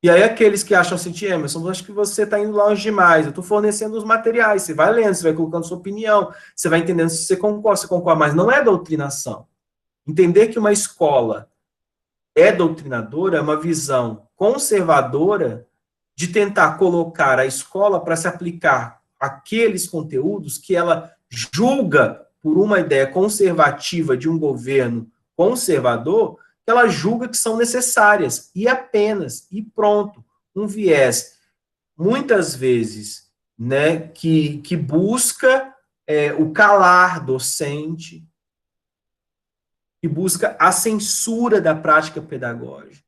E aí aqueles que acham assim, Emerson, eu acho que você está indo longe demais, eu estou fornecendo os materiais, você vai lendo, você vai colocando sua opinião, você vai entendendo se você concorda, mas não é doutrinação. Entender que uma escola é doutrinadora é uma visão conservadora de tentar colocar a escola para se aplicar aqueles conteúdos que ela julga por uma ideia conservativa de um governo conservador, que ela julga que são necessárias, e apenas, e pronto, um viés, muitas vezes, né, que busca o calar docente, que busca a censura da prática pedagógica,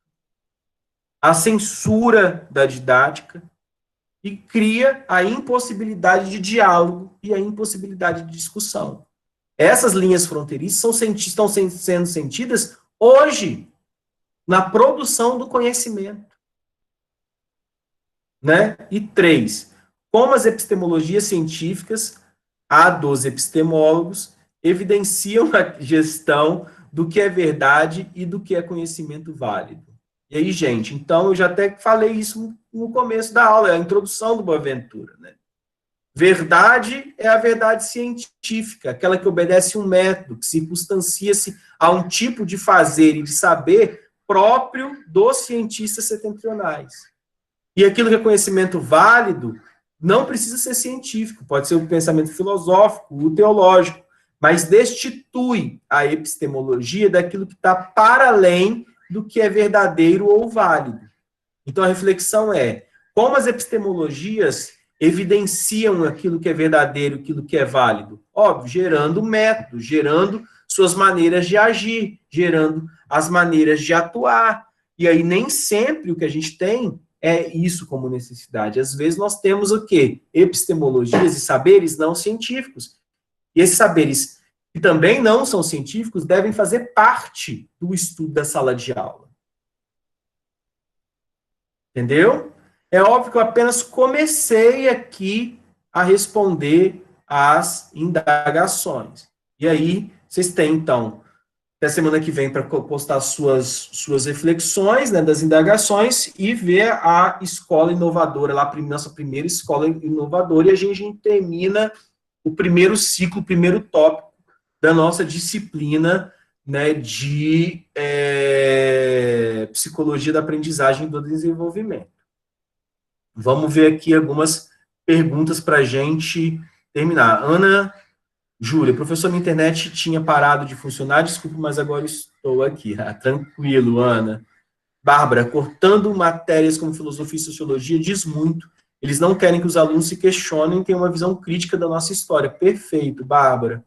a censura da didática, e cria a impossibilidade de diálogo e a impossibilidade de discussão. Essas linhas fronteiriças estão sendo sentidas hoje na produção do conhecimento. Né? E 3, como as epistemologias científicas, a dos epistemólogos, evidenciam a gestão do que é verdade e do que é conhecimento válido. E aí, gente, então eu já até falei isso no começo da aula, é a introdução do Boaventura, né? Verdade é a verdade científica, aquela que obedece um método, que circunstancia-se a um tipo de fazer e de saber próprio dos cientistas setentrionais. E aquilo que é conhecimento válido não precisa ser científico, pode ser o pensamento filosófico, o teológico, mas destitui a epistemologia daquilo que está para além do que é verdadeiro ou válido. Então a reflexão é como as epistemologias evidenciam aquilo que é verdadeiro, aquilo que é válido. Óbvio, gerando método, gerando suas maneiras de agir, gerando as maneiras de atuar. E aí nem sempre o que a gente tem é isso como necessidade. Às vezes nós temos o quê? Epistemologias e saberes não científicos. E esses saberes que também não são científicos devem fazer parte do estudo da sala de aula. Entendeu? É óbvio que eu apenas comecei aqui a responder às indagações. E aí, vocês têm, então, até semana que vem para postar suas reflexões, né, das indagações e ver a escola inovadora, lá, nossa primeira escola inovadora, e a gente termina o primeiro ciclo, o primeiro tópico da nossa disciplina, né, de psicologia da aprendizagem e do desenvolvimento. Vamos ver aqui algumas perguntas para a gente terminar. Ana Júlia, professor, minha internet tinha parado de funcionar, desculpa, mas agora estou aqui. Ah, tranquilo, Ana. Bárbara, cortando matérias como filosofia e sociologia diz muito. Eles não querem que os alunos se questionem, tenham uma visão crítica da nossa história. Perfeito, Bárbara.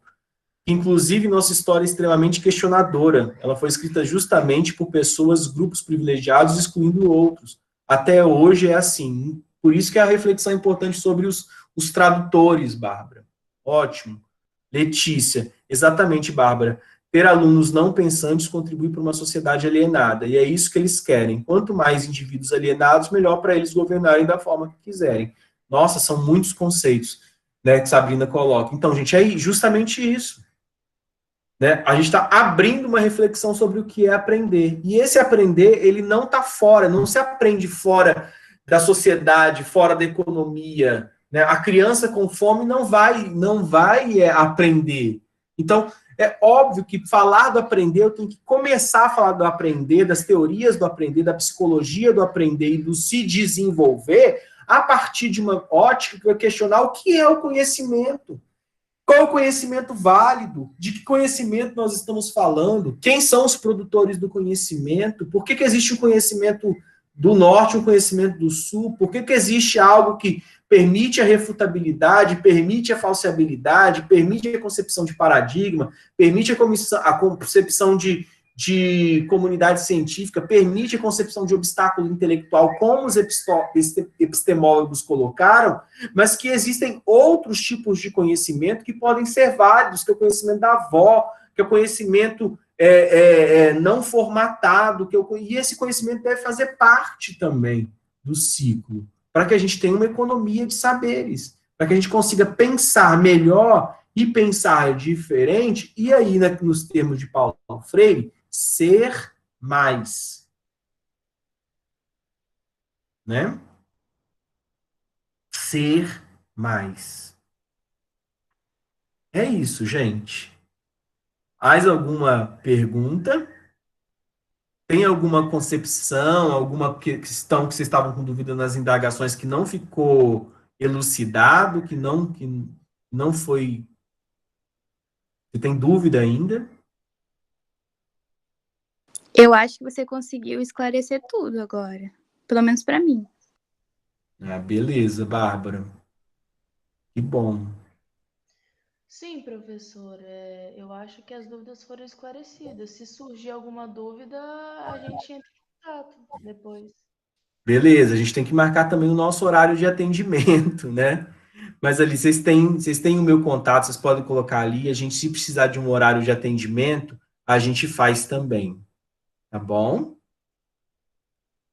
Inclusive, nossa história é extremamente questionadora. Ela foi escrita justamente por pessoas, grupos privilegiados, excluindo outros. Até hoje é assim. Por isso que a reflexão é importante sobre os tradutores, Bárbara. Ótimo. Letícia, exatamente, Bárbara. Ter alunos não pensantes contribui para uma sociedade alienada, e é isso que eles querem. Quanto mais indivíduos alienados, melhor para eles governarem da forma que quiserem. Nossa, são muitos conceitos, né, que Sabrina coloca. Então, gente, é justamente isso. Né? A gente está abrindo uma reflexão sobre o que é aprender. E esse aprender, ele não está fora, não se aprende fora da sociedade, fora da economia. Né? A criança com fome não vai aprender. Então, é óbvio que falar do aprender, eu tenho que começar a falar do aprender, das teorias do aprender, da psicologia do aprender e do se desenvolver a partir de uma ótica que vai questionar o que é o conhecimento. Qual é o conhecimento válido? De que conhecimento nós estamos falando? Quem são os produtores do conhecimento? Por que existe um conhecimento do norte, um conhecimento do sul? Por que existe algo que permite a refutabilidade, permite a falseabilidade, permite a concepção de paradigma, permite a concepção de comunidade científica, permite a concepção de obstáculo intelectual, como os epistemólogos colocaram, mas que existem outros tipos de conhecimento que podem ser válidos, que é o conhecimento da avó, que é o conhecimento não formatado, e esse conhecimento deve fazer parte também do ciclo, para que a gente tenha uma economia de saberes, para que a gente consiga pensar melhor e pensar diferente, e aí, né, nos termos de Paulo Freire, ser mais. Né? Ser mais. É isso, gente. Mais alguma pergunta? Tem alguma concepção, alguma questão que vocês estavam com dúvida nas indagações que não ficou elucidado, que não foi... Você tem dúvida ainda? Eu acho que você conseguiu esclarecer tudo agora. Pelo menos para mim. Ah, beleza, Bárbara. Que bom. Sim, professor. Eu acho que as dúvidas foram esclarecidas. Se surgir alguma dúvida, a gente entra em contato depois. Beleza, a gente tem que marcar também o nosso horário de atendimento, né? Mas ali, vocês têm o meu contato, vocês podem colocar ali. A gente, se precisar de um horário de atendimento, a gente faz também. Tá bom?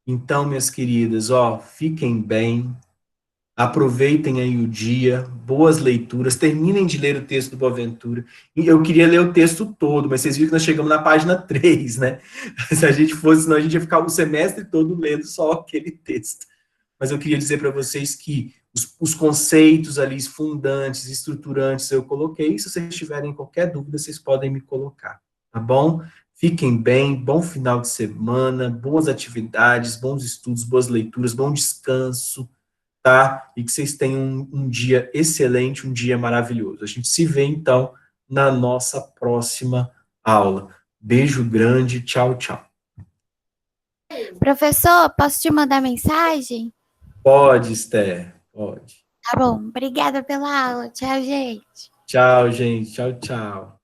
Então, minhas queridas, ó, fiquem bem. Aproveitem aí o dia, boas leituras, terminem de ler o texto do Boaventura. E eu queria ler o texto todo, mas vocês viram que nós chegamos na página 3, né? Se a gente fosse, senão a gente ia ficar o semestre todo lendo só aquele texto. Mas eu queria dizer para vocês que os conceitos ali fundantes, estruturantes eu coloquei. Se vocês tiverem qualquer dúvida, vocês podem me colocar, tá bom? Fiquem bem, bom final de semana, boas atividades, bons estudos, boas leituras, bom descanso, tá? E que vocês tenham um dia excelente, um dia maravilhoso. A gente se vê, então, na nossa próxima aula. Beijo grande, tchau, tchau. Professor, posso te mandar mensagem? Pode, Esther, pode. Tá bom, obrigada pela aula. Tchau, gente. Tchau, gente, tchau, tchau.